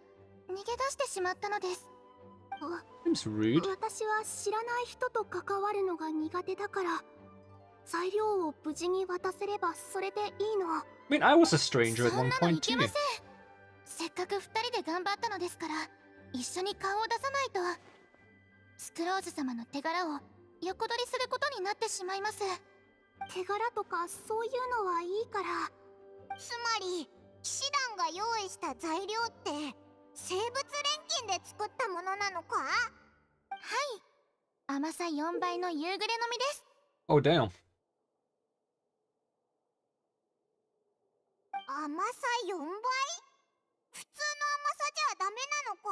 逃げ出してしまったのです。Seems rude. 私は知らない人と関わるのが苦手だから、材料を無事に渡せればそれでいいの。I mean, I was a stranger at そん one なの point いけ too. ません。せっかく2人で頑張ったのですから一緒に顔を出さないと。スクローズ様の手柄を横取りすることになってしまいます。手柄とかそういうのはいいから。つまり騎士団が用意した材料って生物錬金で作ったものなのか？はい。甘さ4倍の夕暮れの実です。Oh, damn. 甘さ4倍？普通の甘さじゃダメなのか？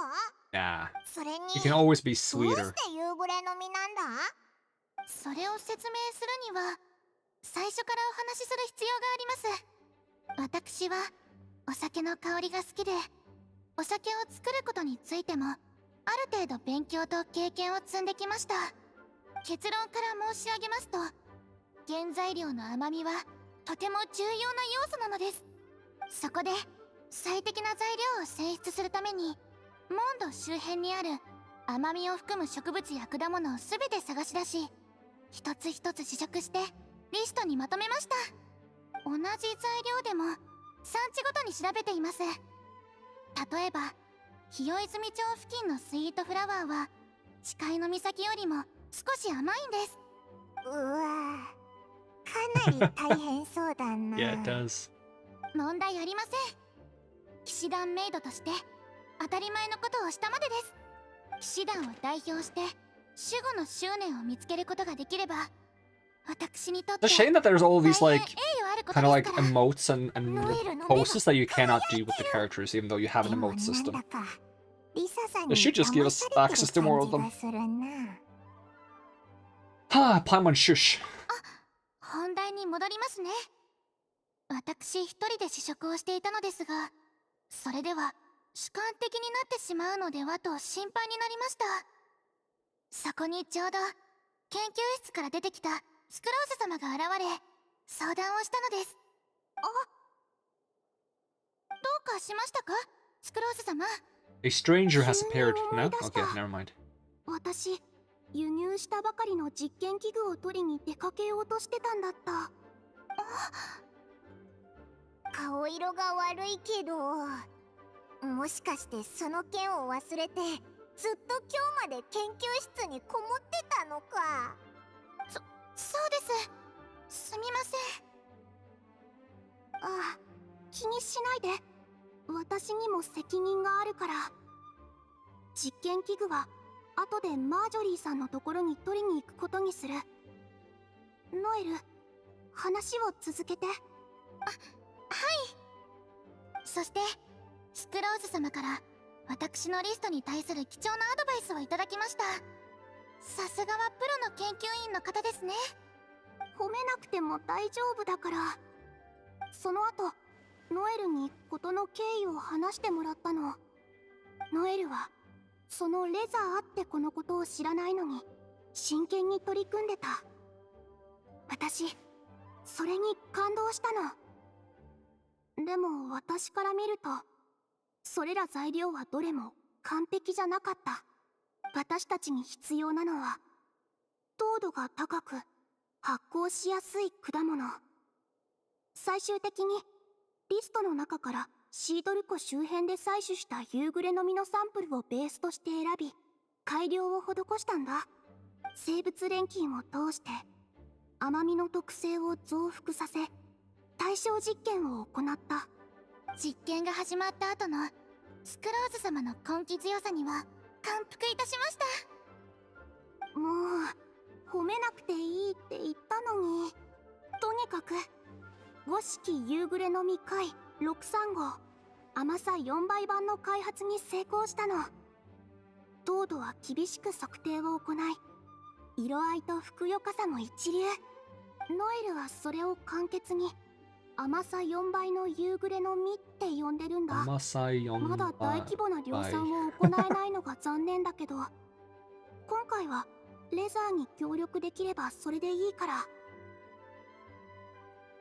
Nah. それに You can always be どう sweeter. して夕暮れの実なんだ？それを説明するには最初からお話しする必要があります。私はお酒の香りが好きで、お酒を作ることについてもある程度勉強と経験を積んできました。結論から申し上げますと、原材料の甘みはとても重要な要素なのです。そこで最適な材料を選出するためにモンド周辺にある甘みを含む植物や果物を全て探し出し、一つ一つ試食してリストにまとめました。同じ材料でも産地ごとに調べています。例えば清泉町付近のスイートフラワーは近いの岬よりも少し甘いんです。うわかなり大変そうだな。Yeah, it does. 問題ありません。騎士団メイドとして当たり前のことをしたまでです。騎士団を代表して守護の執念を見つけることができれば、私にとっ It's て a shame that there's all 大 these 変 like 栄誉あること kind of です like から。 emotes and poses that you cannot do with the characters, even though you have an でも emote なん system. だかリサさん They に should just give 騙 us されて access る to more 感 of じ them. がするな。Ha, Paimon shush. 本題に戻りますね。私一人で試食をしていたのですが、それでは主観的になってしまうのではと心配になりました。そこにちょうど研究室から出てきたスクローズ様が現れ、相談をしたのです。どうかしましたか、スクローズ様。 A stranger has appeared. No? 思い出した。 Okay, never mind. 私、輸入したばかりの実験器具を取りに出かけようとしてたんだった。顔色が悪いけど、もしかしてその件を忘れてずっと今日まで研究室にこもってたのか。そうです。すみません。ああ、気にしないで。私にも責任があるから。実験器具は後でマージョリーさんのところに取りに行くことにする。ノエル、話を続けて。そしてスクローズ様から私のリストに対する貴重なアドバイスをいただきました。さすがはプロの研究員の方ですね。褒めなくても大丈夫だから。その後、ノエルに事の経緯を話してもらったの。ノエルはそのレザーあってこのことを知らないのに真剣に取り組んでた。私、それに感動したの。でも私から見ると、それら材料はどれも完璧じゃなかった。私たちに必要なのは糖度が高く発酵しやすい果物。最終的にリストの中からシードル湖周辺で採取した夕暮れの実のサンプルをベースとして選び、改良を施したんだ。生物錬金を通して甘みの特性を増幅させ、対象実験を行った。実験が始まった後のスクローズ様の根気強さには感服いたしました。もう褒めなくていいって言ったのに。とにかく五色夕暮れの実回63号甘さ4倍版の開発に成功したの。糖度は厳しく測定を行い、色合いとふくよかさも一流。ノエルはそれを簡潔に甘さ4倍の夕暮れの実って呼んでるんだ。まだ大規模な量産を行えないのが残念だけど、今回はレザーに協力できればそれでいいから。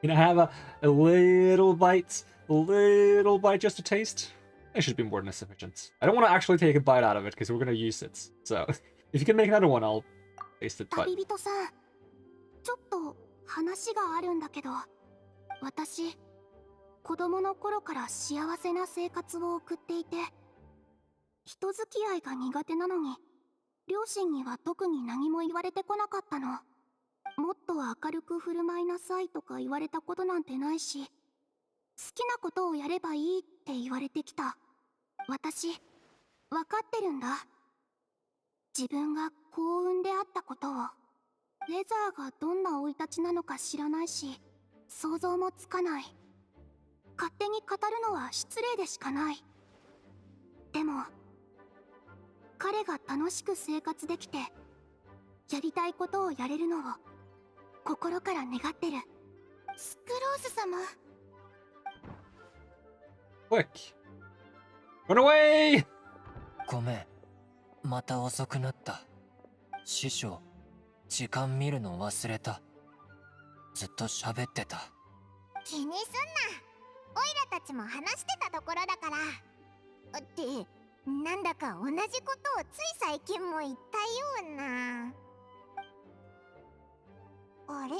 Can I have a little bite? A little bite just to taste? It should be more than sufficient. I don't want to actually take a bite out of it because we're going to use it. So, if you can make another one, I'll taste it. But 旅人さん、ちょっと話があるんだけど、私、子供の頃から幸せな生活を送っていて、人付き合いが苦手なのに、両親には特に何も言われてこなかったの。もっと明るく振る舞いなさいとか言われたことなんてないし、好きなことをやればいいって言われてきた。私、分かってるんだ。自分が幸運であったことを。レザーがどんな生い立ちなのか知らないし、想像もつかない。勝手に語るのは失礼でしかない。でも、彼が楽しく生活できて、やりたいことをやれるのを心から願ってる。スクローズ様。 quick. Run away! ごめん、また遅くなった。師匠、時間見るの忘れた。ずっと喋ってた。気にすんな。オイラたちも話してたところだから。ってなんだか同じことをつい最近も言ったような。あれ、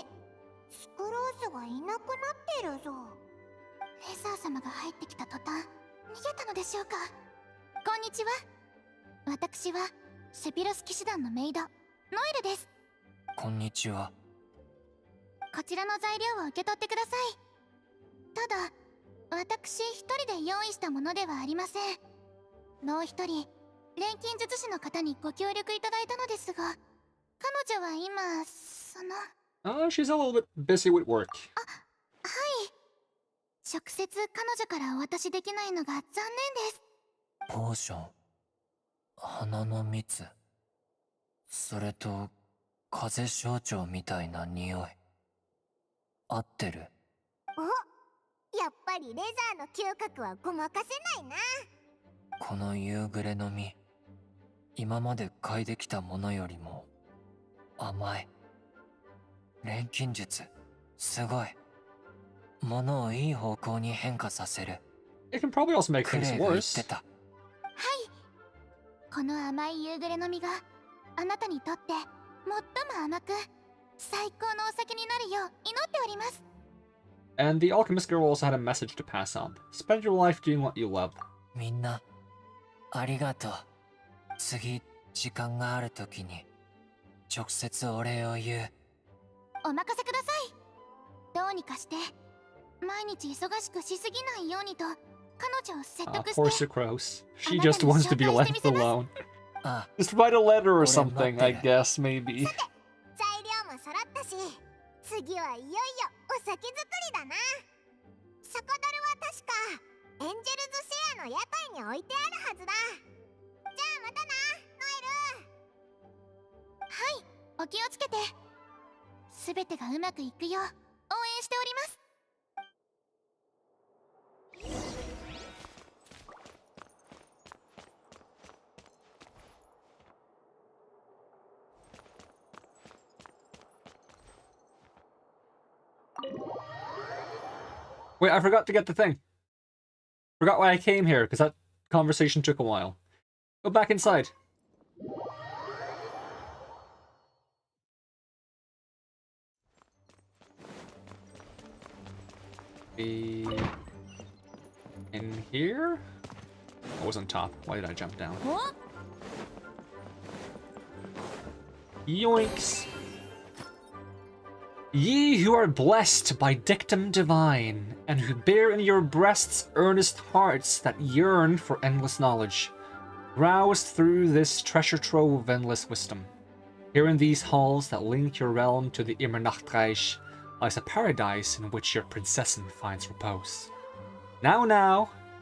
スクローズがいなくなってるぞ。レザー様が入ってきた途端逃げたのでしょうか。こんにちは。私はセピロス騎士団のメイドノエルです。こんにちは。こちらの材料を受け取ってください。ただ私一人で用意したものではありません。もう一人錬金術師の方にご協力いただいたのですが、彼女は今、その、 Oh, she's a little bit busy with work. はい。直接彼女からお渡しできないのが残念です。ポーション、花の蜜、それと風象徴みたいな匂い。合ってる？お、やっぱりレザーの嗅覚はごまかせないな。この夕暮れの実、今まで嗅いできたものよりも甘い。錬金術、すごい。物をいい方向に変化させる。 It can probably also make ク things レイが言って worse. た。この甘い夕暮れの実があなたにとって最も甘く最高のお酒になるよう祈っております。 And the alchemist girl also had a message to pass on. Spend your life doing what you love. みんなありがとう。次時間があるときに直接お礼を言う。お任せください。どうにかして毎日忙しくしすぎないようにと彼女を説得 Poor して Sucrose. She just wants to be left alone. あ、 Just write a letter or俺 something, 待ってる。 I guess, maybe. 材料も揃ったし、次はいよいよお酒作りだな。酒樽は確かエンジェルズシェアの屋台に置いてあるはずだ。じゃあまたな、ノエル。はい、お気をつけて。すべてがうまくいくよう応援しております。 Wait, I forgot to get the thing. Forgot why I came here, because that conversation took a while. Go back inside. Be in here? I was on top. Why did I jump down? お、 Yoinks! Ye who are blessed by dictum divine, and who bear in your breasts earnest hearts that yearn for endless knowledge, roused through this treasure trove of endless wisdom. Here in these halls that link your realm to the Immernachtreich lies a paradise in which your princessin finds repose. Now,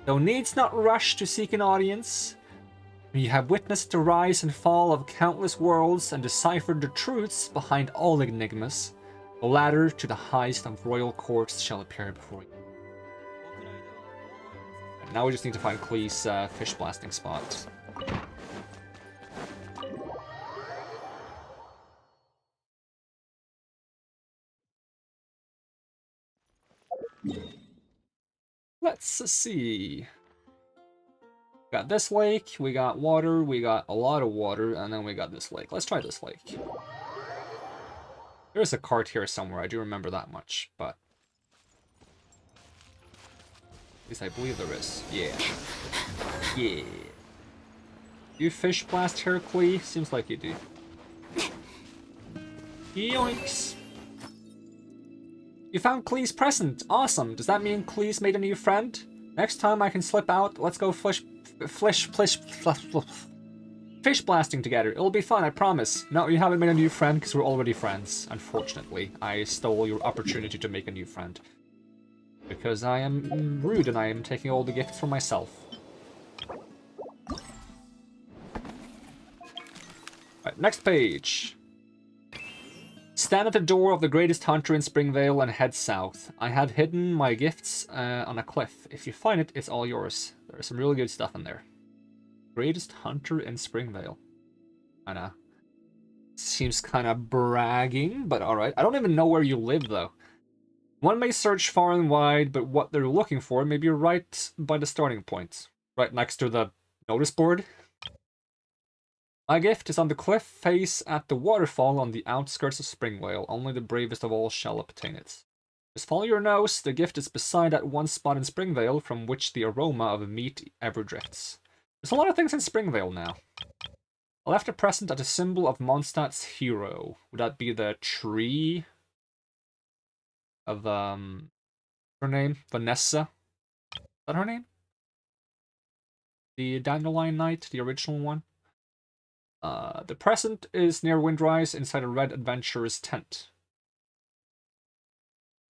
thou needst not rush to seek an audience. You have witnessed the rise and fall of countless worlds and deciphered the truths behind all enigmas. The ladder to the highest of royal courts shall appear before you. And now we just need to find Klee's fish blasting spot. Let's see. We got this lake, we got water, we got a lot of water, and then we got this lake. Let's try this lake. There's a cart here somewhere, I do remember that much, but... At least I believe there is. Yeah. Yeah. You fish blast here, Klee? Seems like you do. Yoinks! You found Klee's present! Awesome! Does that mean Klee's made a new friend? Next time I can slip out, let's go fish blasting together. It'll be fun, I promise. No, you haven't made a new friend because we're already friends. Unfortunately, I stole your opportunity to make a new friend. Because I am rude and I am taking all the gifts for myself. Right, next page. Stand at the door of the greatest hunter in Springvale and head south. I have hidden my gifts on a cliff. If you find it, it's all yours. There's some really good stuff in there. Greatest hunter in Springvale. Kinda seems kinda bragging, but alright. I don't even know where you live though. One may search far and wide, but what they're looking for may be right by the starting point. Right next to the notice board. My gift is on the cliff face at the waterfall on the outskirts of Springvale. Only the bravest of all shall obtain it. Just follow your nose. The gift is beside that one spot in Springvale from which the aroma of meat ever drifts. There's a lot of things in Springvale now. I left a present at a symbol of Mondstadt's hero. Would that be the tree of, her name? Vanessa? Is that her name? The Dandelion Knight, the original one? The present is near Windrise inside a red adventurer's tent.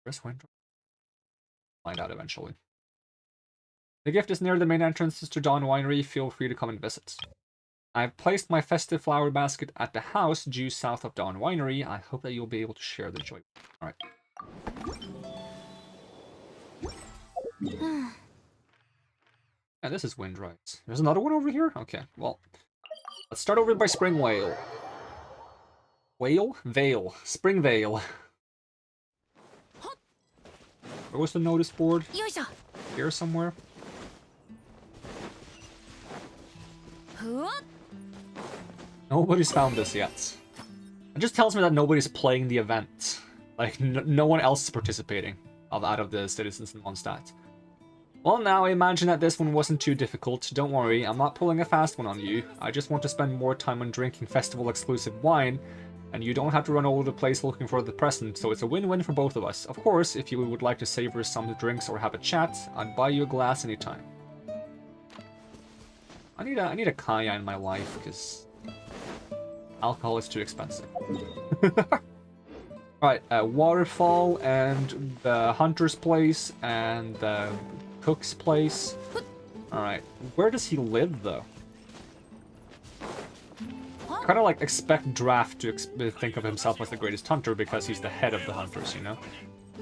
Where's Windrise? Find out eventually. The gift is near the main entrances to Dawn Winery. Feel free to come and visit. I've placed my festive flower basket at the house due south of Dawn Winery. I hope that you'll be able to share the joy. Alright. And this is Windrise. There's another one over here? Okay, well. Let's start over by Spring Vale. Vale. Spring Vale. Where was the notice board? Here somewhere? Nobody's found this yet. It just tells me that nobody's playing the event. Like, no one else is participating out of the citizens in Mondstadt. Well, now I imagine that this one wasn't too difficult. Don't worry, I'm not pulling a fast one on you. I just want to spend more time on drinking festival-exclusive wine, and you don't have to run all over the place looking for the present, so it's a win-win for both of us. Of course, if you would like to savor some drinks or have a chat, I'd buy you a glass anytime. I need a Kaya in my life, because alcohol is too expensive. Alright, Waterfall, and the Hunter's Place, and the Cook's Place. Alright, where does he live, though? I kind of like expect Draft to think of himself as the greatest hunter because he's the head of the hunters, you know?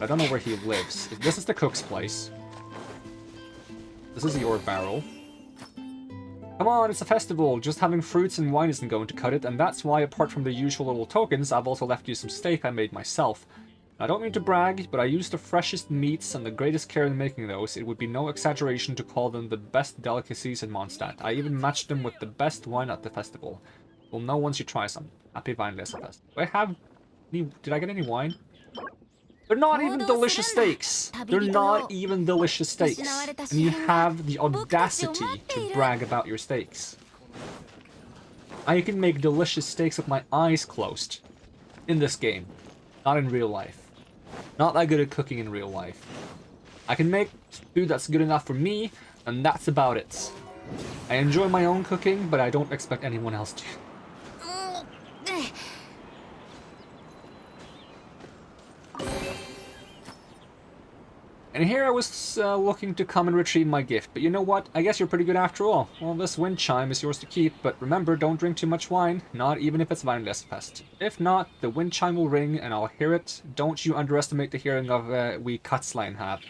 I don't know where he lives. This is the Cook's Place. This is your barrel. Come on, it's a festival. Just having fruits and wine isn't going to cut it, and that's why, apart from the usual little tokens, I've also left you some steak I made myself. I don't mean to brag, but I used the freshest meats and the greatest care in making those. It would be no exaggeration to call them the best delicacies in Mondstadt. I even matched them with the best wine at the festival. You'll know once you try some. Happy Weinlese Fest. Do I have any... Did I get any wine? They're not even delicious steaks! They're not even delicious steaks! And you have the audacity to brag about your steaks. I can make delicious steaks with my eyes closed. In this game. Not in real life. Not that good at cooking in real life. I can make food that's good enough for me, and that's about it. I enjoy my own cooking, but I don't expect anyone else to. And here I was looking to come and retrieve my gift, but you know what? I guess you're pretty good after all. Well, this wind chime is yours to keep, but remember, don't drink too much wine, not even if it's Weinlese Fest. If not, the wind chime will ring and I'll hear it. Don't you underestimate the hearing of we Kutzlein have.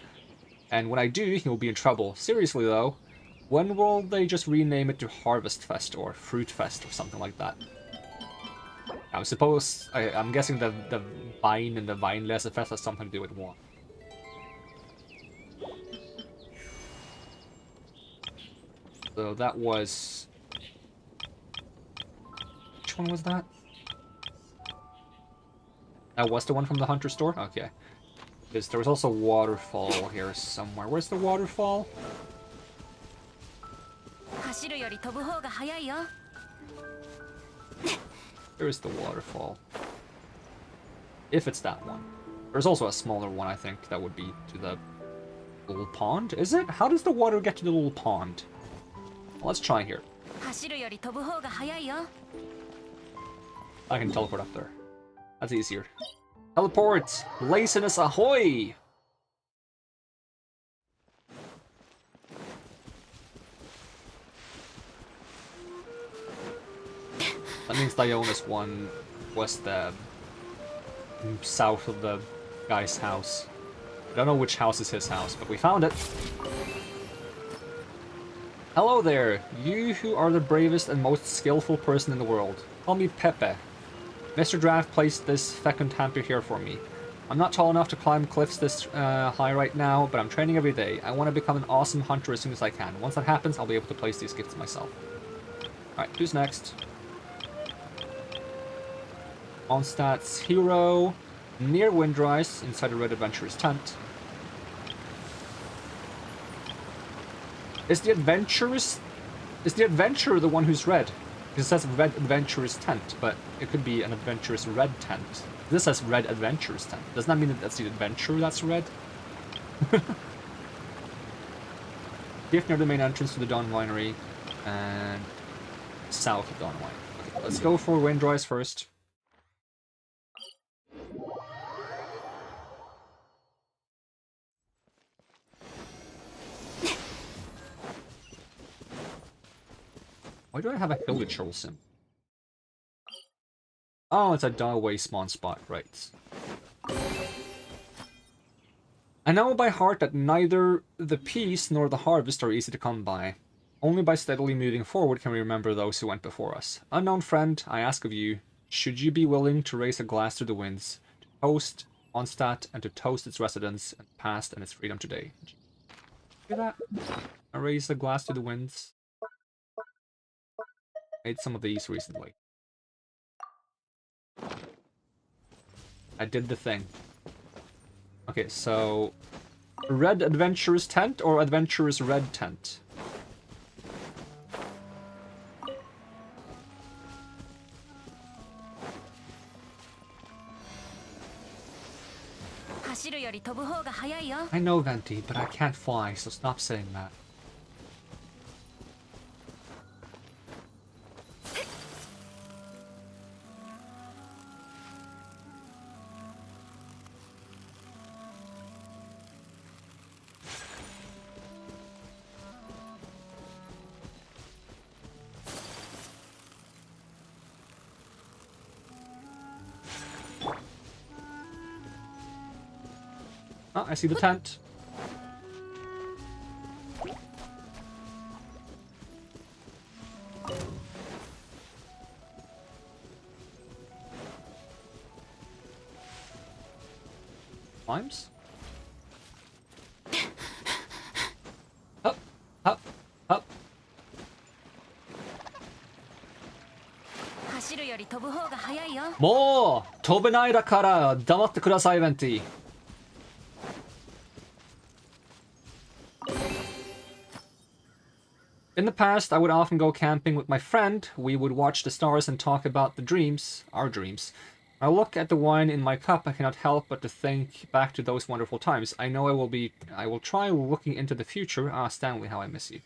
And when I do, you'll be in trouble. Seriously though, when will they just rename it to Harvest Fest or Fruit Fest or something like that? I suppose, I'm guessing the vine and the Weinlese Fest has something to do with one. So that was... Which one was that? That was the one from the Hunter store? Okay. Because there was also Waterfall here somewhere. Where's the Waterfall? There's the Waterfall. If it's that one. There's also a smaller one, I think, that would be to the little pond. Is it? How does the water get to the little pond? Let's try here. I can teleport up there. That's easier. Teleport! Laziness ahoy! That means Dionis one was the south of the guy's house. I don't know which house is his house, but we found it. Hello there, you who are the bravest and most skillful person in the world. Call me Pepe. Mr. Draft placed this fecund hamper here for me. I'm not tall enough to climb cliffs this high right now, but I'm training every day. I want to become an awesome hunter as soon as I can. Once that happens, I'll be able to place these gifts myself. Alright, who's next? Mondstadt's hero, near Windrise, inside a Red Adventurer's tent. Is the adventurer the one who's red? Because it says Red Adventurer's tent, but it could be an adventurous red tent. This says Red Adventurer's tent. Doesn't that mean that that's the adventurer that's red? Gift near the main entrance to the Dawn Winery, and south of Dawn Winery. Let's go for Windrise first. Why do I have a Hilichurl sim? Oh, it's a Dialway spawn spot, right. I know by heart that neither the peace nor the harvest are easy to come by. Only by steadily moving forward can we remember those who went before us. Unknown friend, I ask of you, should you be willing to raise a glass to the winds, to toast Onstadt and to toast its residents and past and its freedom today? Do that? I raise a glass to the winds. Made some of these recently. I did the thing. Okay, so Red Adventurer's Tent or Adventurer's Red Tent? I know, Venti, but I can't fly, so stop saying that. Oh, I see the tent. Climbs? Up, up, up. 走るより飛ぶ方が早いよ。もう飛べないだから黙ってください、ベンティ。In the past, I would often go camping with my friend. We would watch the stars and talk about the dreams, our dreams. I look at the wine in my cup. I cannot help but to think back to those wonderful times. I know I will try looking into the future. Ah, Stanley, how I miss you.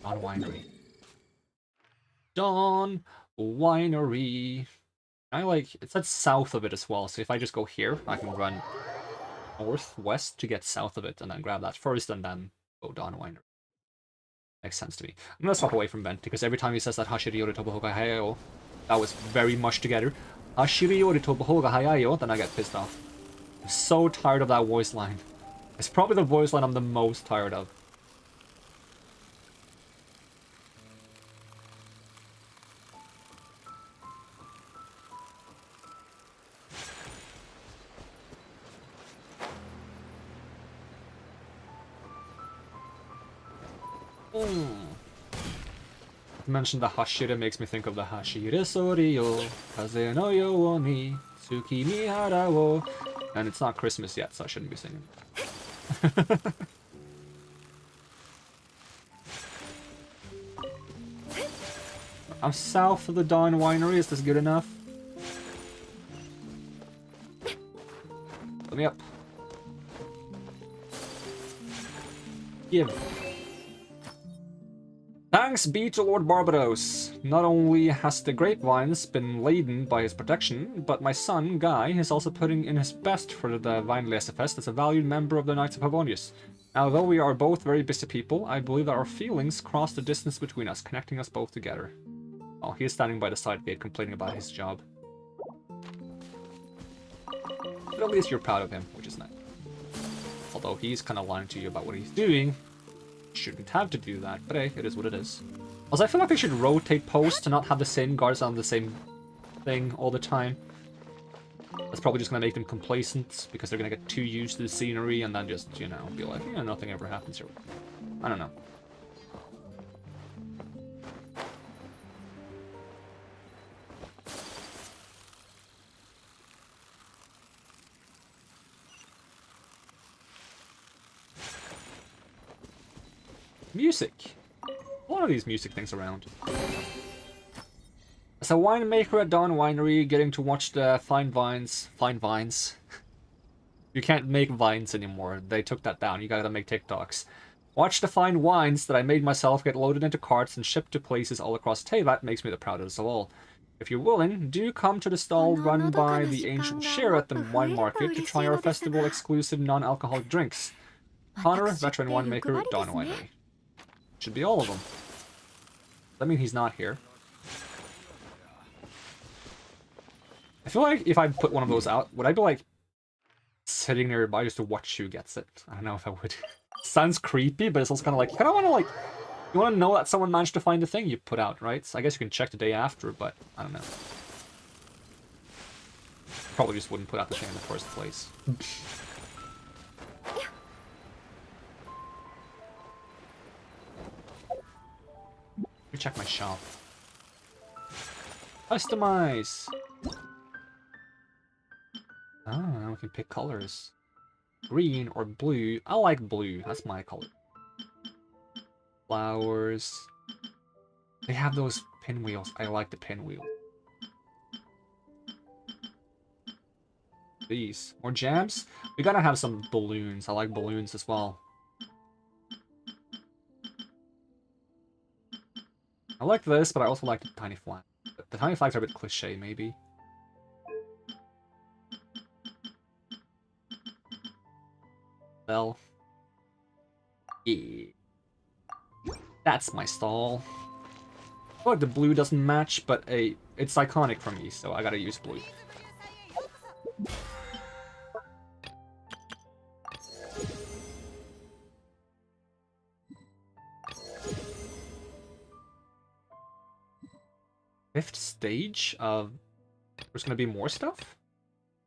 Dawn Winery. Dawn Winery. It said south of it as well, so if I just go here, I can run northwest to get south of it, and then grab that first, and then go Dawn Winery. Makes sense to me. I'm gonna stop away from Bent, because every time he says that Hashiri Yori Tobu Hoga Hayayo, that was very much together. Hashiri Yori Tobu Hoga Hayayo, then I get pissed off. I'm so tired of that voice line. It's probably the voice line I'm the most tired of. Mention the Hashira makes me think of the Hashire Soriyo, Kaze no yo ni, Tsuki ni hara wo. And it's not Christmas yet, so I shouldn't be singing. I'm south of the Dawn Winery, is this good enough? Let me up. Give. Thanks be to Lord Barbados. Not only has the grapevines been laden by his protection, but my son, Guy, is also putting in his best for the Vinelesefest as a valued member of the Knights of Havonius. Although we are both very busy people, I believe that our feelings cross the distance between us, connecting us both together. Oh, he is standing by the side gate complaining about his job. But at least you're proud of him, which is nice. Although he's kind of lying to you about what he's doing. Shouldn't have to do that, but hey, it is what it is. Also, I feel like they should rotate posts to not have the same guards on the same thing all the time. That's probably just going to make them complacent, because they're going to get too used to the scenery and then just, you know, be like, yeah, nothing ever happens here. I don't know. Music. A lot of these music things around. As a winemaker at Dawn Winery, getting to watch the fine vines. You can't make vines anymore. They took that down. You gotta make TikToks. Watch the fine wines that I made myself get loaded into carts and shipped to places all across Teyvat makes me the proudest of all. If you're willing, do come to the stall run by the ancient share at the wine market to try our festival exclusive non-alcoholic drinks. Connor, veteran winemaker, Dawn Winery. Should be all of them. Does that mean he's not here? I feel like if I put one of those out, would I be like sitting nearby just to watch who gets it? I don't know if I would. Sounds creepy, but it's also kind of like, you kind of want to like, you want to know that someone managed to find the thing you put out, right? So I guess you can check the day after, but I don't know. Probably just wouldn't put out the thing in the first place. Let me check my shop. Customize! Oh, now we can pick colors. Green or blue. I like blue. That's my color. Flowers. They have those pinwheels. I like the pinwheel. These. More jams? We gotta have some balloons. I like balloons as well. I like this, but I also like the tiny flag. The tiny flags are a bit cliche, maybe. Well. Yeah. That's my stall. I feel like the blue doesn't match, but it's iconic for me, so I gotta use blue. Fifth stage of... There's gonna be more stuff?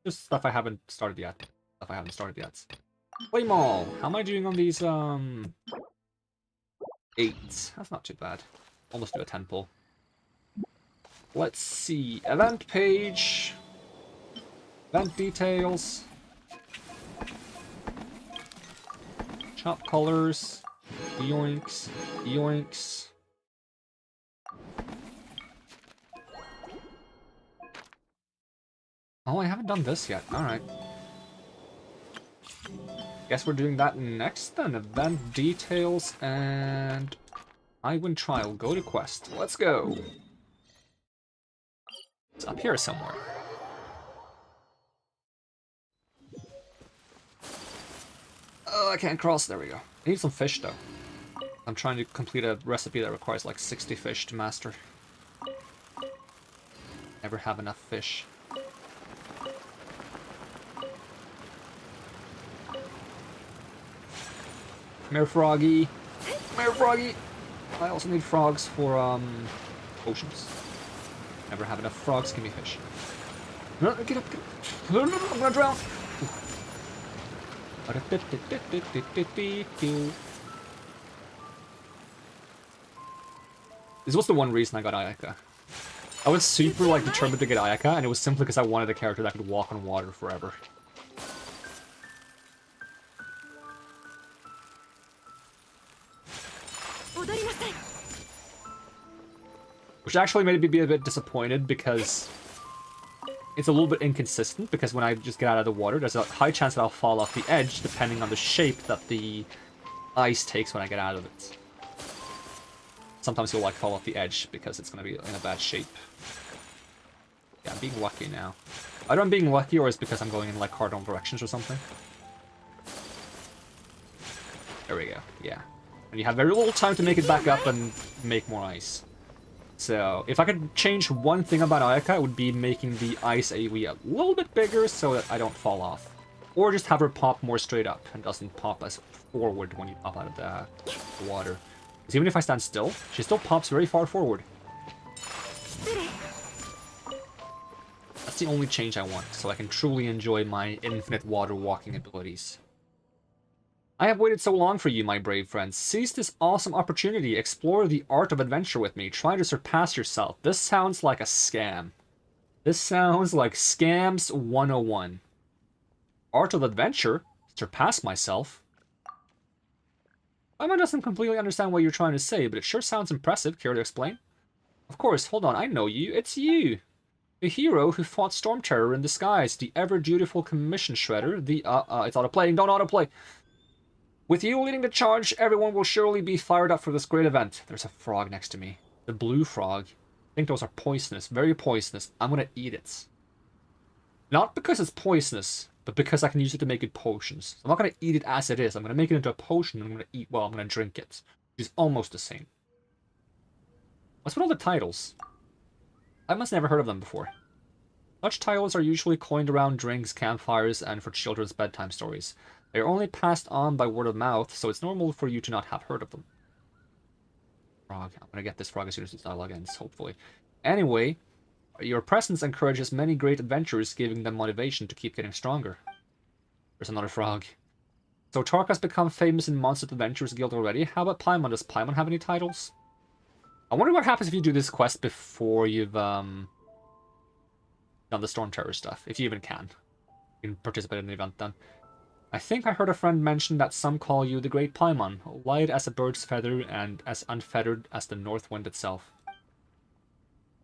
Just stuff I haven't started yet. Play mall! How am I doing on these, 8. That's not too bad. Almost do a 10 pull. Let's see. Event page. Event details. Shop colors. Yoinks. Yoinks. Oh, I haven't done this yet. Alright. Guess we're doing that next then. Event details and... I win trial. Go to quest. Let's go. It's up here somewhere. Oh, I can't cross. There we go. I need some fish though. I'm trying to complete a recipe that requires like 60 fish to master. Never have enough fish. Come here, Froggy. Come here, Froggy. I also need frogs for, oceans. Never have enough frogs. Give me fish. No, get up, get up. I'm gonna drown. This was the one reason I got Ayaka. I was super, like, determined to get Ayaka, and it was simply because I wanted a character that could walk on water forever. Which actually made me be a bit disappointed because it's a little bit inconsistent, because when I just get out of the water, there's a high chance that I'll fall off the edge depending on the shape that the ice takes when I get out of it. Sometimes you'll like fall off the edge because it's going to be in a bad shape. Yeah, I'm being lucky now. Either I'm being lucky or it's because I'm going in like cardinal directions or something. There we go, yeah. And you have very little time to make it back up and make more ice. So, if I could change one thing about Ayaka, it would be making the ice AoE a little bit bigger so that I don't fall off. Or just have her pop more straight up and doesn't pop as forward when you pop out of the water. Because even if I stand still, she still pops very far forward. That's the only change I want, so I can truly enjoy my infinite water walking abilities. I have waited so long for you, my brave friends. Seize this awesome opportunity. Explore the art of adventure with me. Try to surpass yourself. This sounds like a scam. This sounds like Scams 101. Art of adventure? Surpass myself? Emma doesn't completely understand what you're trying to say, but it sure sounds impressive. Care to explain? Of course, hold on, I know you. It's you! The hero who fought Storm Terror in disguise. The ever-dutiful commission shredder. The, it's autoplaying, don't autoplay! With you leading the charge, everyone will surely be fired up for this great event. There's a frog next to me. The blue frog. I think those are poisonous. Very poisonous. I'm gonna eat it. Not because it's poisonous, but because I can use it to make good potions. I'm not gonna eat it as it is. I'm gonna make it into a potion and I'm gonna eat, well, I'm gonna drink it. Which is almost the same. What's with all the titles? I must never heard of them before. Such titles are usually coined around drinks, campfires, and for children's bedtime stories. They are only passed on by word of mouth, so it's normal for you to not have heard of them. Frog. I'm gonna get this frog as soon as this dialogue ends, hopefully. Anyway, your presence encourages many great adventurers, giving them motivation to keep getting stronger. There's another frog. So Tark has become famous in Monster Adventures Guild already. How about Paimon? Does Paimon have any titles? I wonder what happens if you do this quest before you've done the Storm Terror stuff. If you even can. You can participate in the event then. I think I heard a friend mention that some call you the Great Paimon, light as a bird's feather and as unfettered as the north wind itself.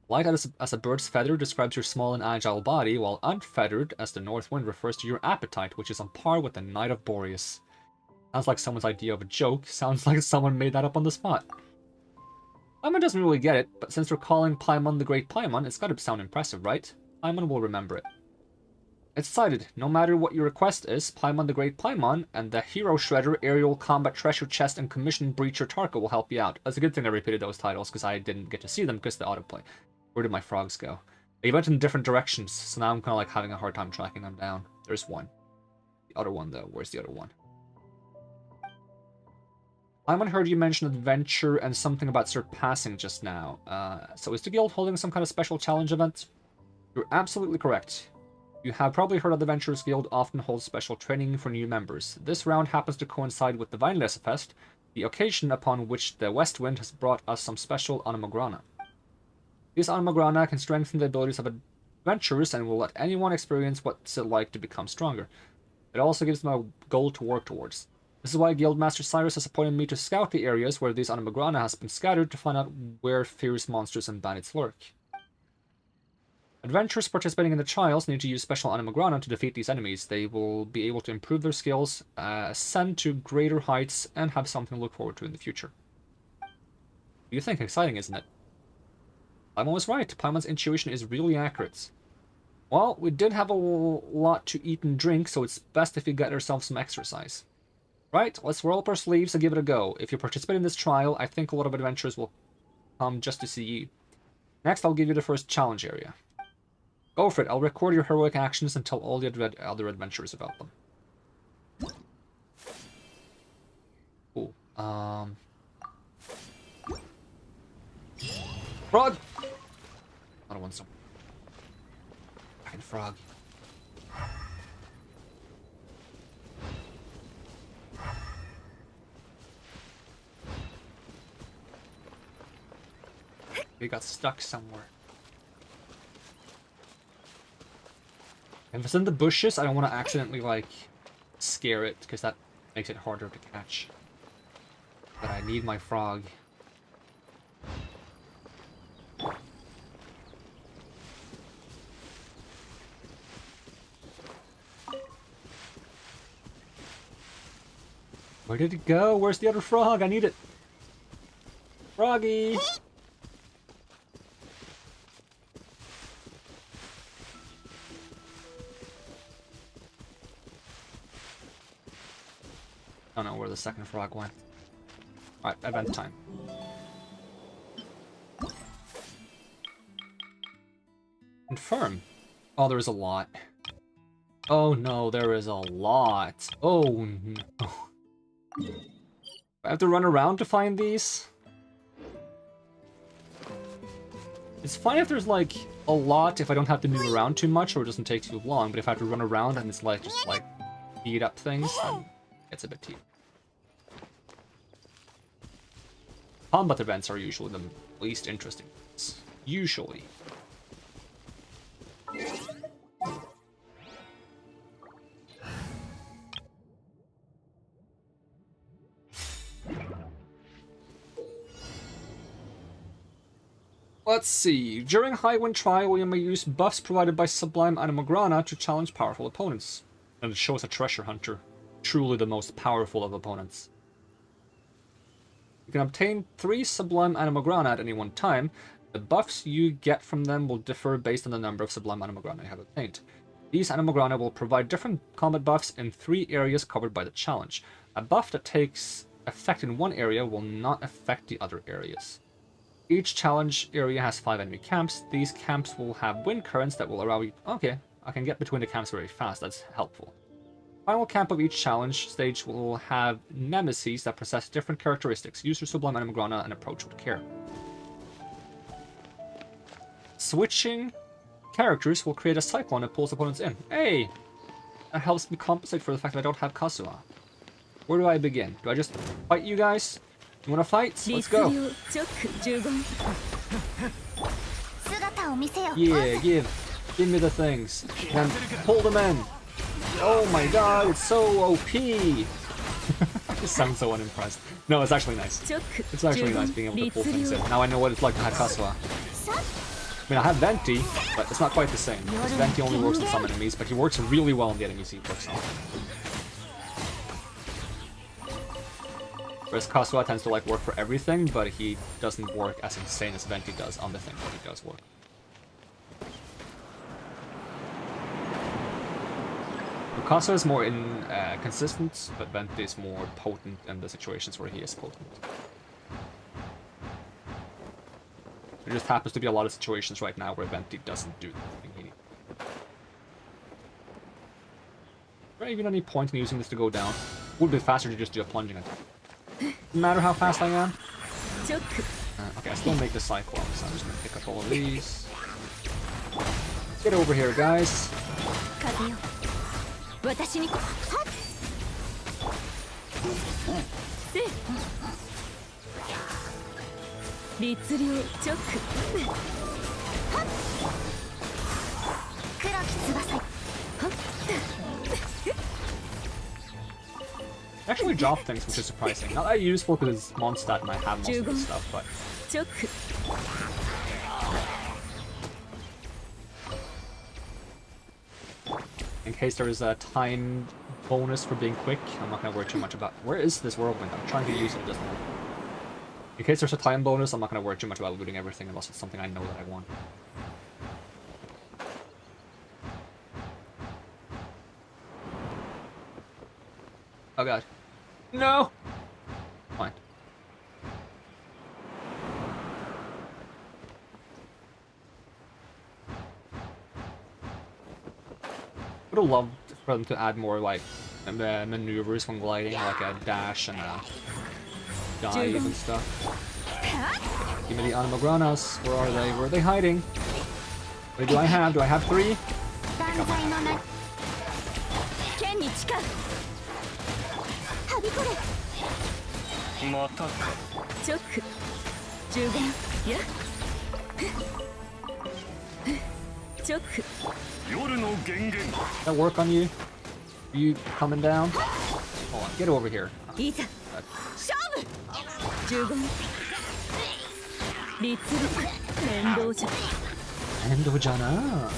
Light as a bird's feather describes your small and agile body, while unfettered as the north wind refers to your appetite, which is on par with the Knight of Boreas. Sounds like someone's idea of a joke. Sounds like someone made that up on the spot. Paimon doesn't really get it, but since we're calling Paimon the Great Paimon, it's gotta sound impressive, right? Paimon will remember it. It's decided, no matter what your request is, Paimon the Great Paimon and the Hero Shredder, Aerial Combat Treasure Chest, and Commission Breacher Tarko will help you out. That's a good thing I repeated those titles, because I didn't get to see them because of the autoplay. Where did my frogs go? They went in different directions, so now I'm kind of like having a hard time tracking them down. There's one. The other one, though. Where's the other one? Paimon heard you mention adventure and something about surpassing just now. So is the guild holding some kind of special challenge event? You're absolutely correct. You have probably heard that the Adventurers Guild often holds special training for new members. This round happens to coincide with the Vineless Fest, the occasion upon which the West Wind has brought us some special Animograna. These Animograna can strengthen the abilities of adventurers and will let anyone experience what's it like to become stronger. It also gives them a goal to work towards. This is why Guildmaster Cyrus has appointed me to scout the areas where these Animograna has been scattered to find out where fierce monsters and bandits lurk. Adventurers participating in the trials need to use special Animograna to defeat these enemies. They will be able to improve their skills, ascend to greater heights, and have something to look forward to in the future. You think exciting, isn't it? Paimon was right. Paimon's intuition is really accurate. Well, we did have a lot to eat and drink, so it's best if we get ourselves some exercise. Right, let's roll up our sleeves and give it a go. If you participate in this trial, I think a lot of adventurers will come just to see you. Next, I'll give you the first challenge area. Go for it. I'll record your heroic actions and tell all the other adventurers about them. Ooh, frog! I don't want some. Fucking frog. We got stuck somewhere. If it's in the bushes, I don't want to accidentally, like, scare it, because that makes it harder to catch. But I need my frog. Where did it go? Where's the other frog? I need it. Froggy! I don't know where the second frog went. Alright, event time. Confirm. Oh, there is a lot. Oh no, there is a lot. Oh no. I have to run around to find these? It's fine if there's like a lot if I don't have to move around too much or it doesn't take too long, but if I have to run around and it's like just like speed up things, then it's a bit tedious. Combat events are usually the least interesting ones. Usually. Let's see. During High Wind Trial, you may use buffs provided by Sublime Animograna to challenge powerful opponents. And it shows a treasure hunter. truly the most powerful of opponents. You can obtain 3 Sublime Animograna at any one time. The buffs you get from them will differ based on the number of Sublime Animograna you have obtained. These Animograna will provide different combat buffs in 3 areas covered by the challenge. A buff that takes effect in one area will not affect the other areas. Each challenge area has 5 enemy camps. These camps will have wind currents that will allow you... Okay, I can get between the camps very fast, that's helpful. Final camp of each challenge stage will have nemesis that possess different characteristics. Use your Sublime Animograna and approach with care. Switching characters will create a cyclone that pulls opponents in. Hey! That helps me compensate for the fact that I don't have Kazuha. Where do I begin? Do I just fight you guys? You wanna fight? Let's go! Yeah, give me the things. And pull them in! Oh my god, it's so OP! It sounds so unimpressed. No, it's actually nice. It's actually nice being able to pull things in. Now I know what it's like to have Kazuha. I mean, I have Venti, but it's not quite the same. Because Venti only works on some enemies, but he works really well on the enemies he works on. Whereas Kazuha tends to like work for everything, but he doesn't work as insane as Venti does on the thing that he does work. Kazuha is more consistent, but Venti is more potent in the situations where he is potent. There just happens to be a lot of situations right now where Venti doesn't do the thing he needs. Is there even any point in using this to go down? It would be faster to just do a plunging attack. No matter how fast I am. Okay, I still make the cyclone, so I'm just gonna pick up all of these. Get over here, guys. Actually drop things, which is surprising. Not that useful because it's Mondstadt and I have most of this stuff, but... In case there is a time bonus for being quick, I'm not going to worry too much about... Where is this whirlwind? I'm trying to use it, doesn't it? In case there's a time bonus, I'm not going to worry too much about looting everything unless it's something I know that I want. Oh god. No! Fine. Would have loved for them to add more like maneuvers when gliding, like a dash and a dive and stuff. Give me the Animogranas. Where are they? Where are they hiding? What do I have? Do I have 3? I think I might have 4. That work on you? Are you coming down? Hold on, get over here. Endo-jana.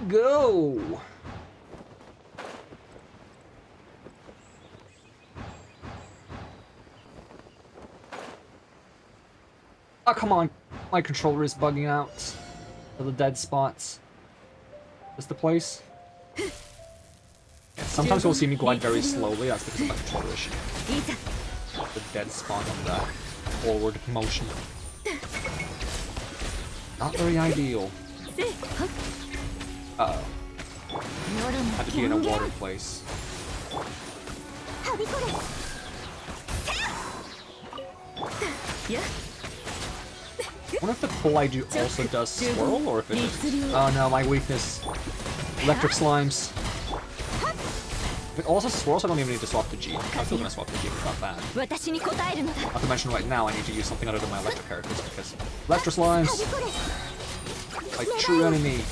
Go! Oh, come on. My controller is bugging out. For the dead spots. Is the place? Yeah, sometimes you'll see me glide very slowly. That's because of my controller issue. The dead spot on that forward motion. Not very ideal. Uh-oh. Had to be in a water place. I wonder if the pull I do also does swirl, or if it just... Oh no, my weakness. Electric slimes. If it also swirls, I don't even need to swap to G. I'm still gonna swap to G, it's not bad. Not to mention right now, I need to use something other than my electric characters, because... Electro slimes! Like true enemy!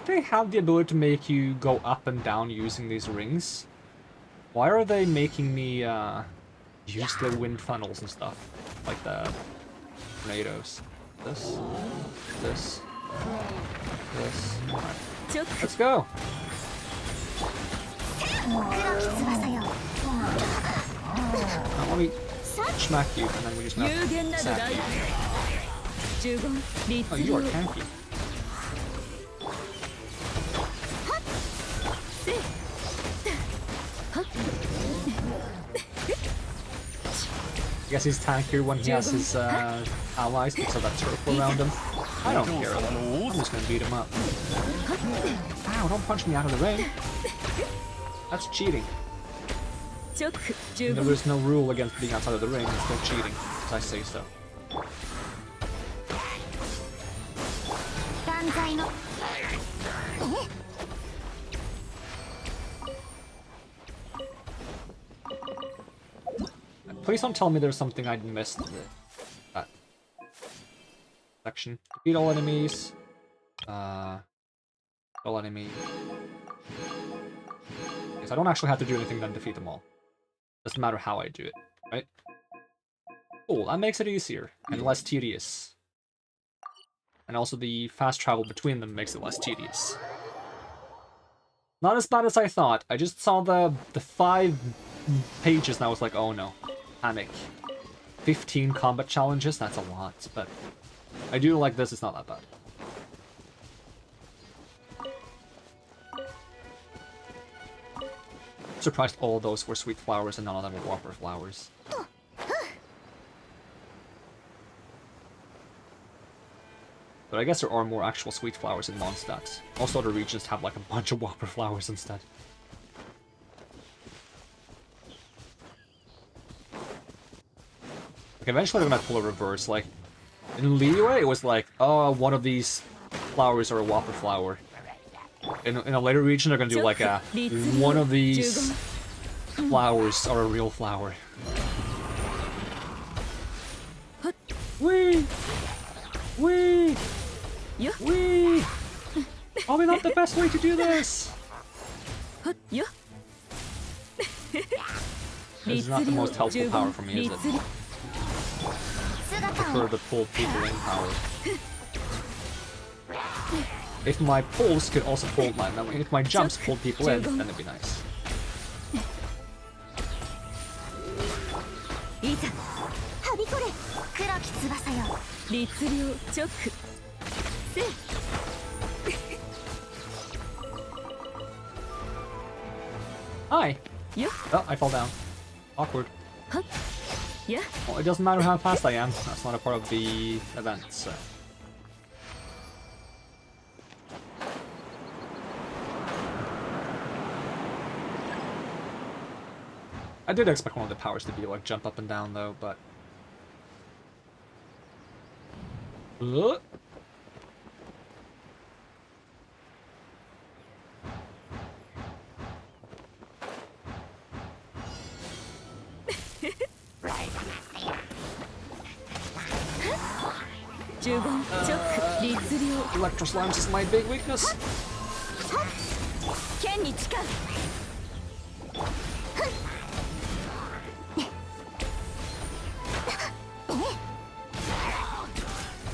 They have the ability to make you go up and down using these rings. Why are they making me use the wind funnels and stuff? Like the tornadoes. This. Alright. Let's go! Now let me smack you and then we just not smack you. Oh, you are tanky. I guess he's tankier when he has his allies because of that turtle around him. I don't care though. I'm just gonna beat him up. Ow, don't punch me out of the ring. That's cheating. Even though there's no rule against being outside of the ring, it's still cheating, as I say so. Please don't tell me there's something I missed in that section. Defeat all enemies. All enemies. Because I don't actually have to do anything then defeat them all. Doesn't matter how I do it, right? Cool, that makes it easier and less tedious. And also the fast travel between them makes it less tedious. Not as bad as I thought. I just saw the 5 pages and I was like, oh no. Panic. 15 combat challenges, that's a lot, but I do like this, it's not that bad. Surprised all those were sweet flowers and none of them were whopper flowers. But I guess there are more actual sweet flowers in Mondstadt. Most other regions have like a bunch of whopper flowers instead. Eventually I'm gonna pull a reverse, like, in Liyue it was like, oh, one of these flowers are a whopper flower. In a later region they're gonna do like a, one of these flowers are a real flower. Wee! Wee! Wee! Probably not the best way to do this! This is not the most helpful power for me, is it? I prefer the pull people in power. If my pulls could also pull my... if my jumps pulled people in, then it'd be nice. Hi! Oh, I fall down. Awkward. Well, it doesn't matter how fast I am. That's not a part of the event, so... I did expect one of the powers to be like jump up and down though, but... Electro Slimes is my big weakness.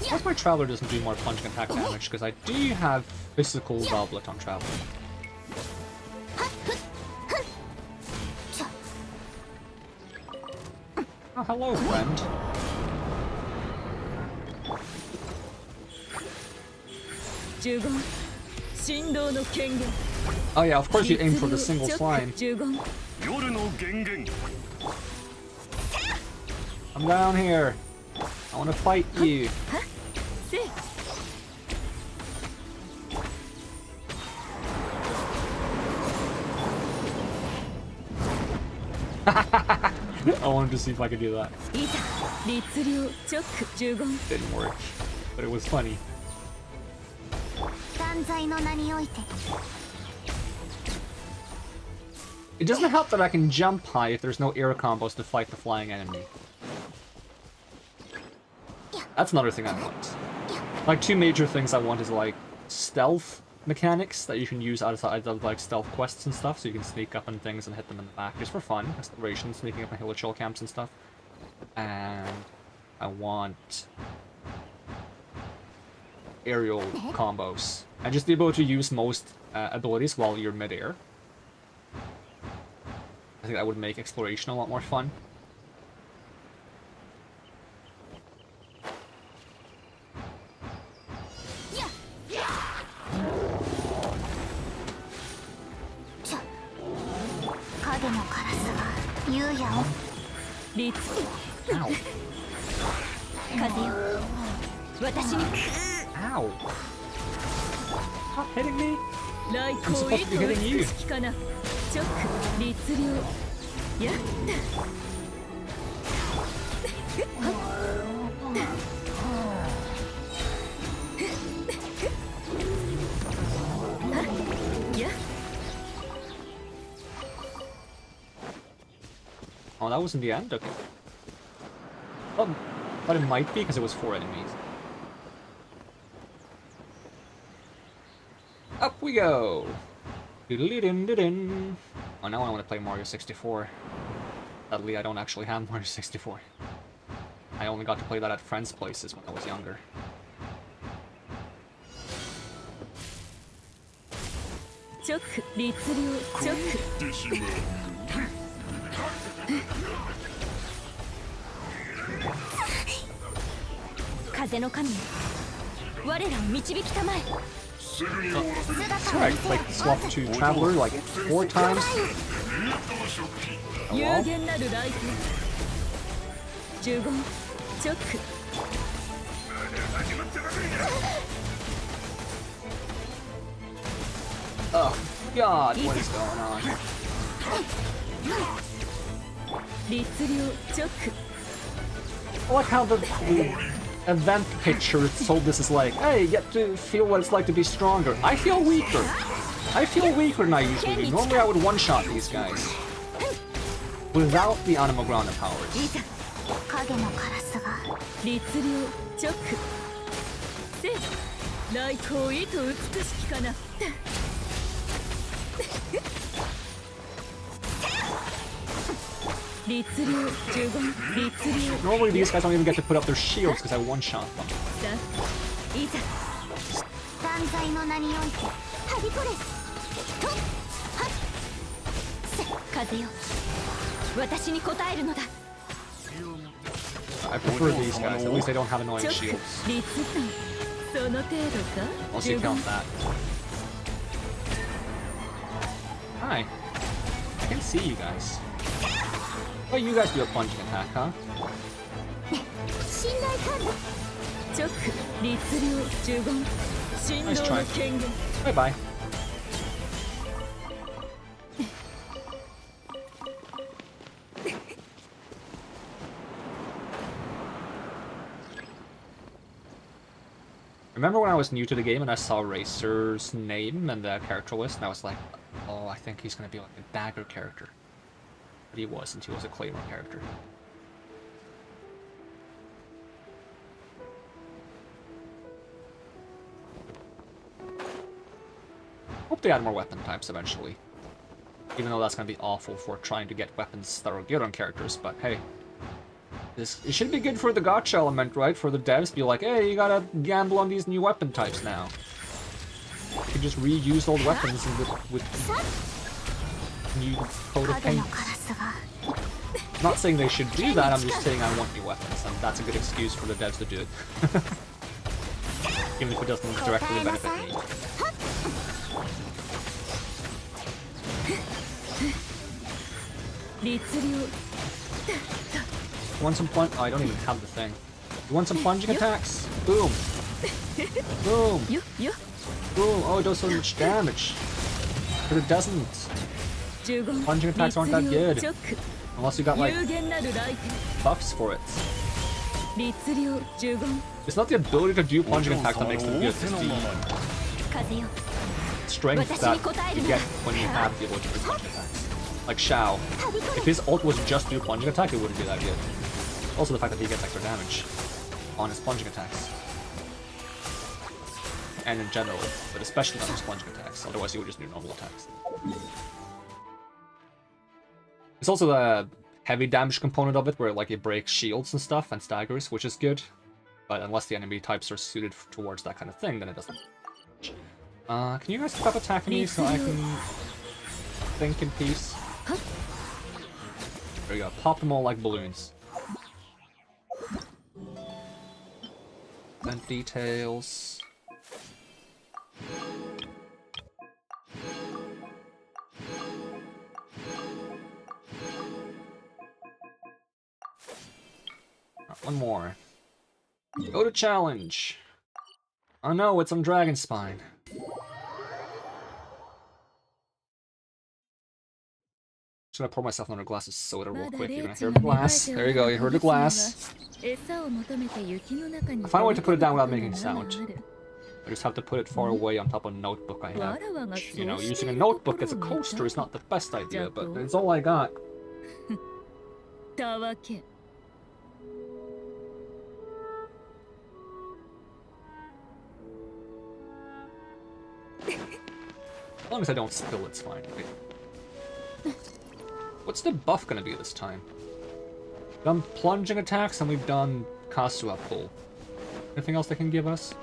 Plus my Traveler doesn't do more plunging attack damage, because I do have physical Valblet on Traveler. Oh, hello, friend. Oh yeah, of course you aim for the single slime. I'm down here. I want to fight you. I wanted to see if I could do that. いざ律令チョック15 Didn't work, but it was funny. 断罪の名において It doesn't help that I can jump high if there's no air combos to fight the flying enemy. That's another thing I want. Like, two major things I want is, like, stealth mechanics that you can use outside of, like, stealth quests and stuff, so you can sneak up on things and hit them in the back, just for fun. Exploration, sneaking up on hilichurl camps and stuff. And I want aerial combos. And just be able to use most abilities while you're mid-air. I think that would make exploration a lot more fun. Ow. 風よ私に Ow. Stop hitting me. 来 I'm 光 supposed へ to be と hitting you. 美しきかなチョック律令やっや Oh, that wasn't the end? Okay. But it might be because it was 4 enemies. Up we go! Doodly-din-din-din. Oh, now I want to play Mario 64. Sadly, I don't actually have Mario 64. I only got to play that at friends' places when I was younger. Choke, 律令 choke. 風の神よ我らを導きたまえ Alright, like swap to Traveler like 4 times. Oh, 有 well. 限なるライト呪言チョック Oh, God, what is going on? 律令チョック I like how the event picture sold this as like, hey, you get to feel what it's like to be stronger. I feel weaker. I feel weaker than I usually do. Normally I would one-shot these guys. Without the Anima Grana powers. いざ影のカラスが律令チョックせ来光へと美しきかな律令呪言律令 Normally these guys don't even get to put up their shields because I one-shot them. さいざ断罪の名においてはびこれとはっせ風よ私に応えるのだ I prefer these guys. At least they don't have annoying チョッ shields. ク律その程度か Unless you 呪言 count that. Hi. I can see you guys. Oh, you guys do a plunging attack, huh? 信頼感度チョック律令呪言振 Nice 動の try. 権限 Bye bye. Remember when I was new to the game and I saw Racer's name and the character list and I was like, oh, I think he's gonna be like a dagger character. But he wasn't, he was a Claymore character. Hope they add more weapon types eventually. Even though that's gonna be awful for trying to get weapons that are good on characters, but hey. It should be good for the gacha element, right? For the devs, be like, hey, you gotta gamble on these new weapon types now. You can just reuse old weapons with new coat of 影 paint. のカラスが I'm not saying they should do that, I'm just saying I want new weapons, and that's a good excuse for the devs to do it. Even if it doesn't directly benefit me. Want some plunge? Oh, I don't even have the thing. You want some plunging attacks? Boom. Boom. よよ Boom. Oh, it does so much damage. But it doesn't. 呪言 Plunging attacks aren't that 律令 good. チョック Unless you got like 有限なるライト buffs for it. 律令呪言 It's not the ability to do plunging attack that makes them good, it's the 風よ strength that you get when you have the ability to do plunging attacks. Like Shao. If his ult was just do plunging attack, it wouldn't be that good. Also the fact that he gets extra damage on his plunging attacks. And in general, but especially on his plunging attacks, otherwise he would just do normal attacks. It's also the heavy damage component of it, where like it breaks shields and stuff and staggers, which is good. But unless the enemy types are suited towards that kind of thing, then it doesn't. Can you guys stop attacking me so I can think in peace? There we go. Pop them all like balloons. And details. One more. Go to challenge. Oh no, it's on Dragon Spine. Just gonna pour myself another glass of soda real quick. You're gonna hear the glass. There you go, you heard the glass. I find a way to put it down without making sound. I just have to put it far away on top of a notebook I have. Which, you know, using a notebook as a coaster is not the best idea, but it's all I got. As long as I don't spill, it's fine. Wait. What's the buff gonna be this time? We've done plunging attacks and we've done Kasua pull. Anything else they can give us?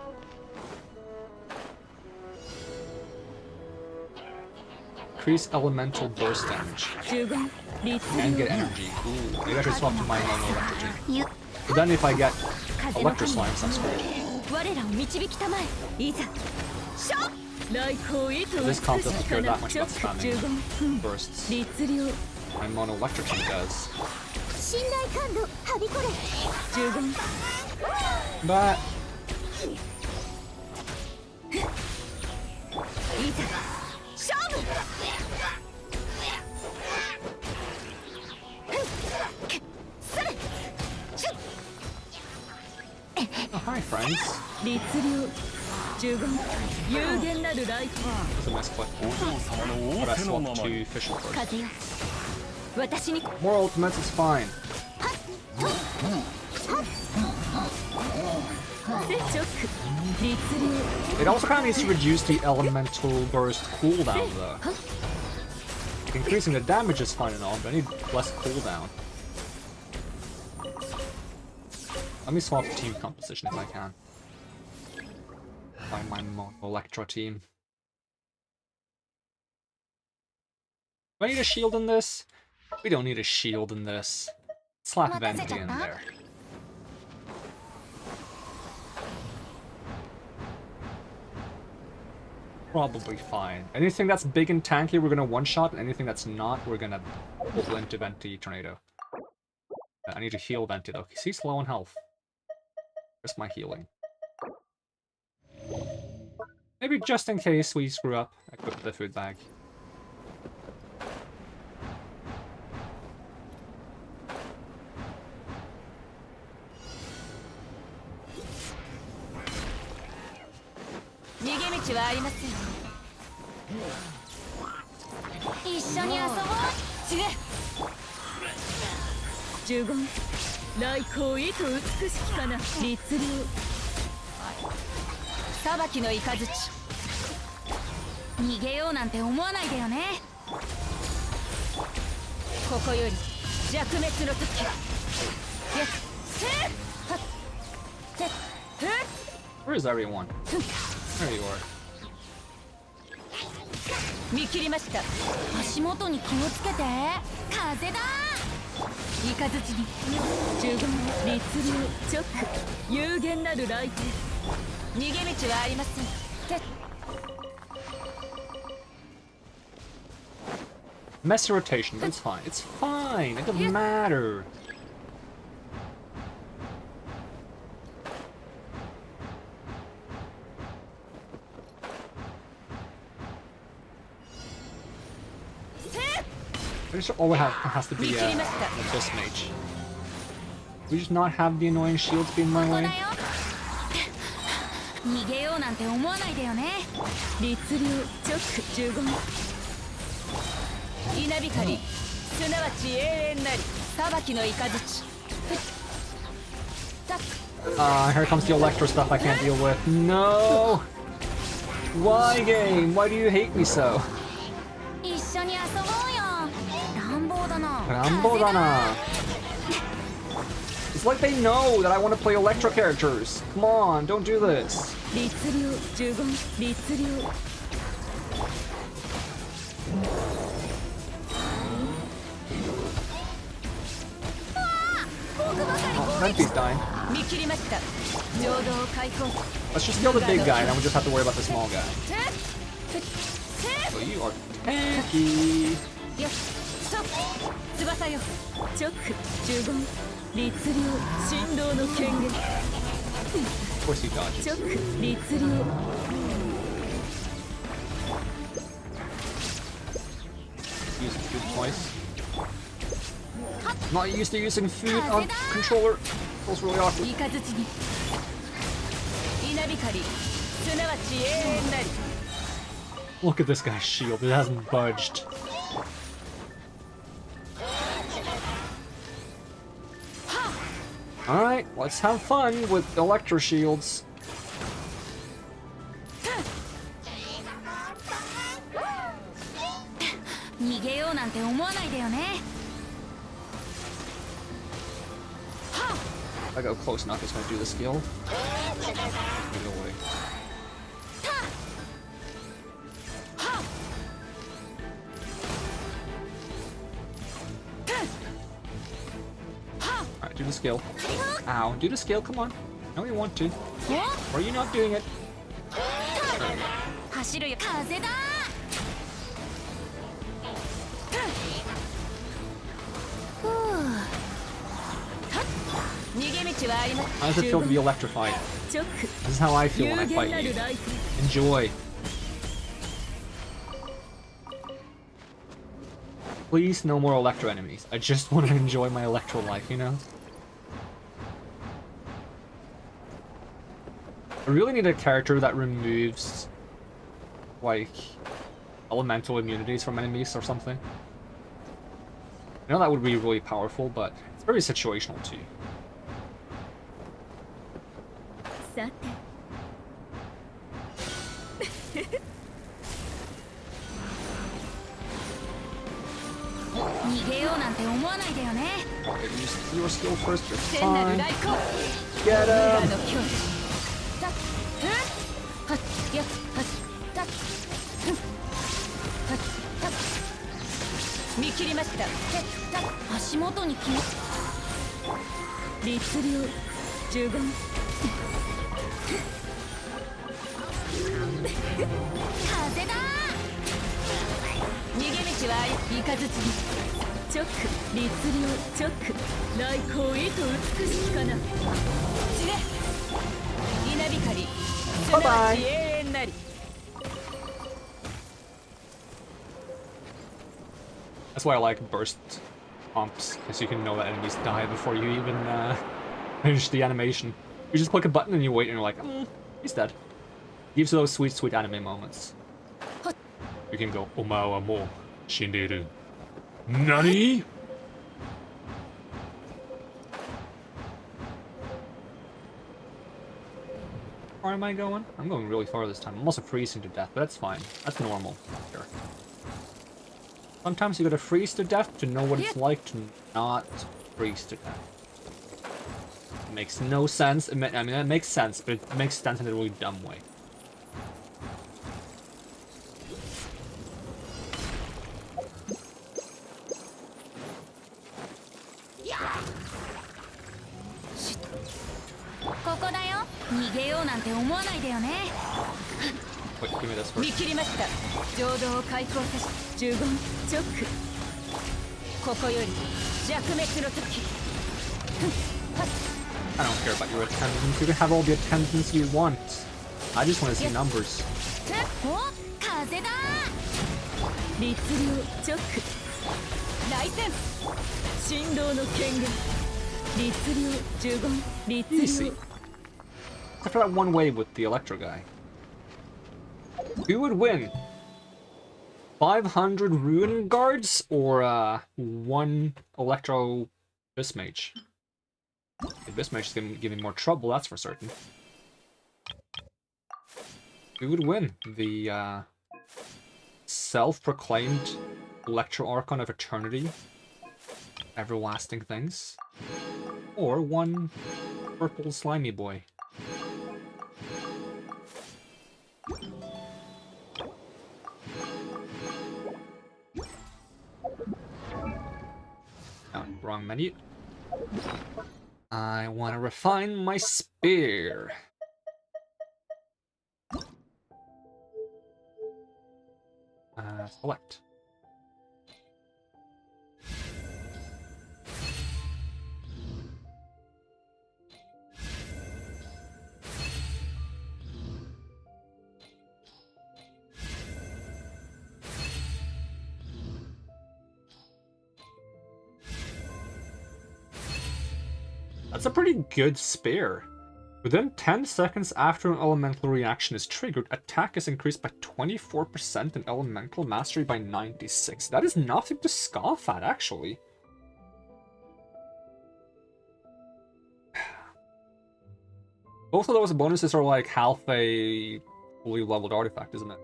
Increase elemental burst damage. And get energy. Ooh, maybe I should swap to my normal electric team. But then if I get electro slimes, I'm screwed. This comp doesn't care that much about spamming bursts. My mono electric team does. But oh, hi friends. That's a nice clip. But I swapped to Fisher first. More ultimates is fine. It also kind of needs to reduce the elemental burst cooldown though. Increasing the damage is fine and all, but I need less cooldown. Let me swap the team composition if I can. Find my Electro team. Do I need a shield in this? We don't need a shield in this. Slap Venti in there. Probably fine. Anything that's big and tanky, we're gonna one-shot, and anything that's not, we're gonna pull into Venti Tornado. I need to heal Venti though, because he's low on health. Where's my healing? Maybe just in case we screw up, equip the food bag. Where is everyone? There you are. 見切りました。足元に気をつけて。風だ。イカズチに十分律令直有限なるライト。逃げ道はありません。Messy rotation, but it's fine. It's fine. It doesn't matter. I Pretty sure all it has to be this mage. We just not have the annoying shields be in my way. 逃げようなんて思わないでよね。律流直15稲光すなわち永遠なり裁きの雷 Here comes the Electro stuff I can't deal with. No! Why, game? Why do you hate me so? 一緒に遊ぼうよ。乱暴だな。 Rambodana. It's like they know that I want to play Electro characters. Come on, don't do this. 律流15律流 Oh, Renfi's dying. 見切りました。浄土を開放 Let's just kill the big guy and then we just have to worry about the small guy. So you are tanky. よっストップ翼よ直15律流振動の権限 Of course he dodges. 直律流 Use food twice. Not used to using food on controller. Feels really awkward. イカズチに稲光すなわち永遠なり Look at this guy's shield. It hasn't budged. Alright, let's have fun with Electro shields. 逃げようなんて思わないでよね If I go close enough, it's gonna do the skill. Get away. Alright, do the skill. Ow, do the skill, come on. No, you want to. Or are you not doing it? 走るよ風だ 逃げ道はあります How does it feel to be electrified? 直 This is how I feel when I 有 fight 限な you. るライフ Enjoy. Please, no more Electro enemies. I just want to enjoy my Electro life, you know? I really need a character that removes, like, elemental immunities from enemies or something. I know that would be really powerful, but it's very situational too. さて逃げようなんて思わないでよね Use your skill first, you're 聖なる fine. 来光 Get ブー him! の境地タッはっやっはっタッふんはっタッ見切りましたへっタッ足元に来ます律流15風だ逃げ道はイカズチに直律流直来光意図美しきかな死ね稲光すなわち永遠なり That's why I like burst pumps, because you can know that enemies die before you even finish the animation. You just click a button and you wait and you're like, he's dead. Gives you those sweet, sweet anime moments. You can go, Oma wa mou shinderu. Nani? Where am I going? I'm going really far this time. I'm also freezing to death, but that's fine. That's normal. Here. Sometimes you gotta freeze to death to know what it's like to not freeze to death. It makes no sense. I mean, it makes sense, but it makes sense in a really dumb way. Wait, give me this first. 見切りました浄土を開放さし15チョックここより弱滅の時 I don't care about your attendance. You can have all the attendance you want. I just want to see numbers. お風だ律流チョック来戦神道の権限律流呪言律 Easy. 流 Except for that one wave with the Electro guy. Who would win? 500 Ruin Guards or 1 Electro Bismage? The Bismage is going to give me more trouble, that's for certain. Who would win? The self-proclaimed Electro Archon of Eternity? Everlasting things? Or 1 purple slimy boy? Oh, wrong menu. I want to refine my spear. Select. That's a pretty good spear. Within 10 seconds after an elemental reaction is triggered, attack is increased by 24% and elemental mastery by 96. That is nothing to scoff at, actually. Both of those bonuses are like half a fully leveled artifact, isn't it?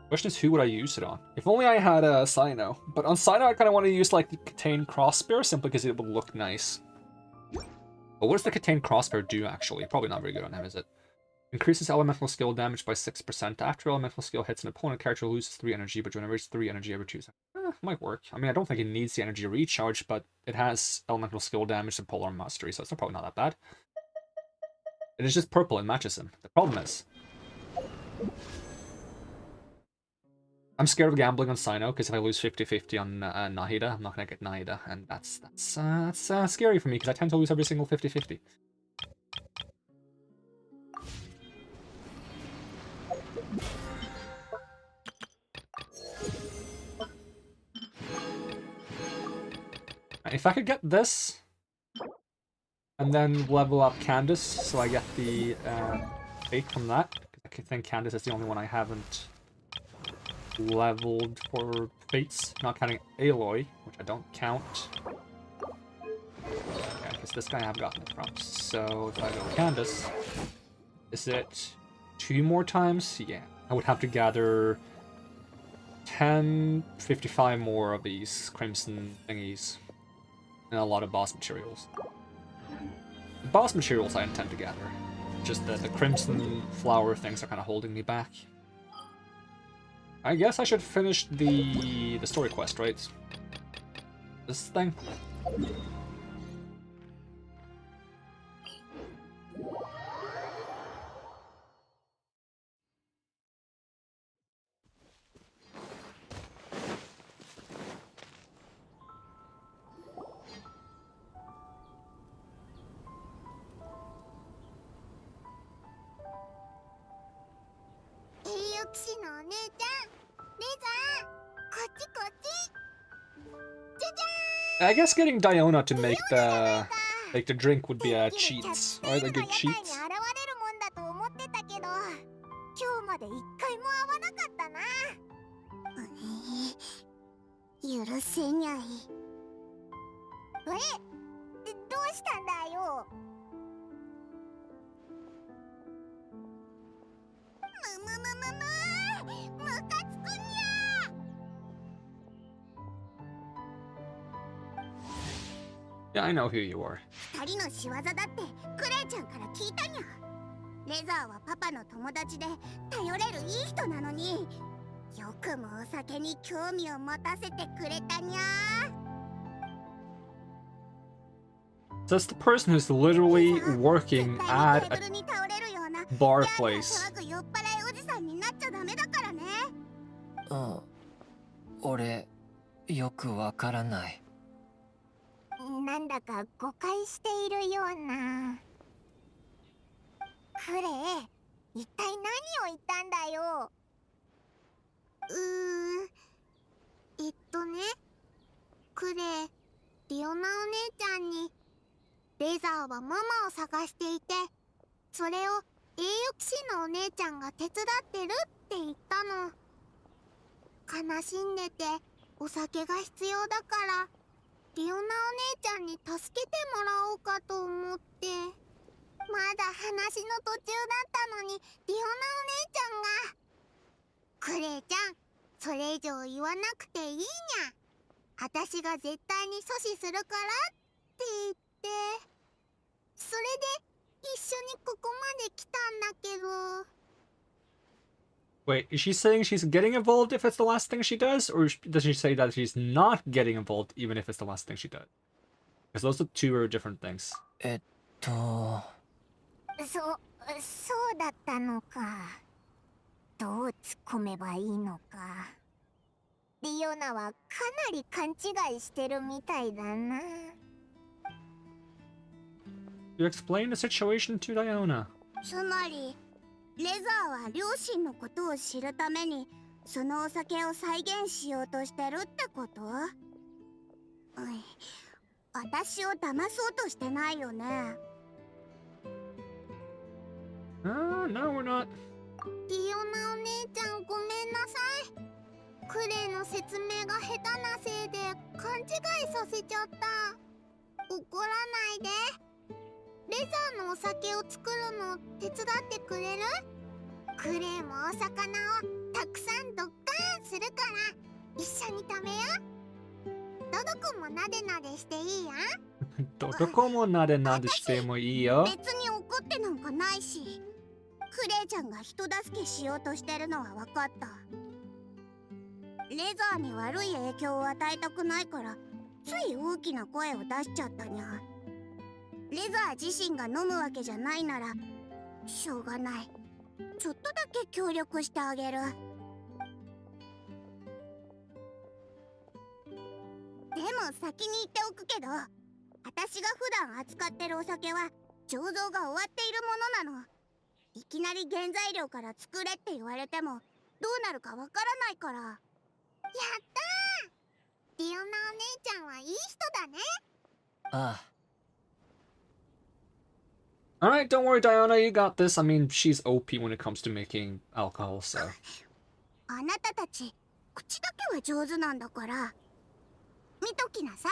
Question is, who would I use it on? If only I had a Cyno. But on Cyno, I kind of want to use like the Catane Crossbear simply because it would look nice. But what does the Catane Crossbear do, actually? Probably not very good on him, is it? Increases elemental skill damage by 6%. After elemental skill hits an opponent, character loses 3 energy, but generates 3 energy every 2 seconds. Might work. I mean, I don't think it needs the energy recharge, but it has elemental skill damage and polar mastery, so it's probably not that bad. It is just purple and matches him. The problem is, I'm scared of gambling on Cyno, because if I lose 50-50 on Nahida, I'm not going to get Nahida, and that's scary for me, because I tend to lose every single 50-50. If I could get this, and then level up Candace, so I get the fate from that, because I think Candace is the only one I haven't leveled for fates, not counting Aloy, which I don't count. Yeah, because this guy I've gotten it from. So if I go Candace, is it 2 more times? Yeah, I would have to gather 55 more of these crimson thingies, and a lot of boss materials. The boss materials I intend to gather, just the crimson flower things are kind of holding me back. I guess I should finish the story quest, right? This thing? I guess getting Diona to make the drink would be a cheat, right? A good cheat. 許せにゃい。え、どうしたんだよ。ムカつくにゃ。Yeah, I know who you are. 二人の仕業だってクレイちゃんから聞いたにゃ。レザーはパパの友達で頼れるいい人なのに。 よくもお酒に興味を持たせてくれたにゃ。 That's the person who's literally working at a bar place. 俺よくわからない。なんだか誤解しているような。クレイ、一体何を言ったんだよ。クレイ、リオナお姉ちゃんにレザーはママを探していて、それを栄誉騎士のお姉ちゃんが手伝ってるって言ったの。悲しんでてお酒が必要だから、リオナお姉ちゃんに助けてもらおうかと思って。まだ話の途中だったのにリオナお姉ちゃんが「クレイちゃん、それ以上言わなくていいにゃ。私が絶対に阻止するから」って言って、それで一緒にここまで来たんだけど。 Wait, is she saying she's getting involved if it's the last thing she does? Or does she say that she's not getting involved even if it's the last thing she does? Because those are two very different things. そうだったのか。どう突っ込めばいいのか。リオナはかなり勘違いしてるみたいだな。You explain the situation to Diona. つまりレザーは両親のことを知るためにそのお酒を再現しようとしてるってこと？私を騙そうとしてないよね。No, we're not. リオナお姉ちゃんごめんなさい。クレイの説明が下手なせいで勘違いさせちゃった。怒らないで。レザーのお酒を作るの手伝ってくれる？クレイもお魚をたくさんドッカーンするから一緒に食べよう。ドドコもなでなでしていいや。どこもなでなでしてもいいよ。別に怒ってなんかないし、クレイちゃんが人助けしようとしてるのは分かった。レザーに悪い影響を与えたくないからつい大きな声を出しちゃったにゃ。レザー自身が飲むわけじゃないならしょうがない。ちょっとだけ協力してあげる。でも先に言っておくけど、私が普段扱ってるお酒は醸造が終わっているものなの。いきなり原材料から作れって言われてもどうなるかわからないから。やったー！リオナお姉ちゃんはいい人だね。ああ。Alright, don't worry, Diana, you got this. I mean, she's OP when it comes to making alcohol, so. あなたたち口だけは上手なんだから見ときなさ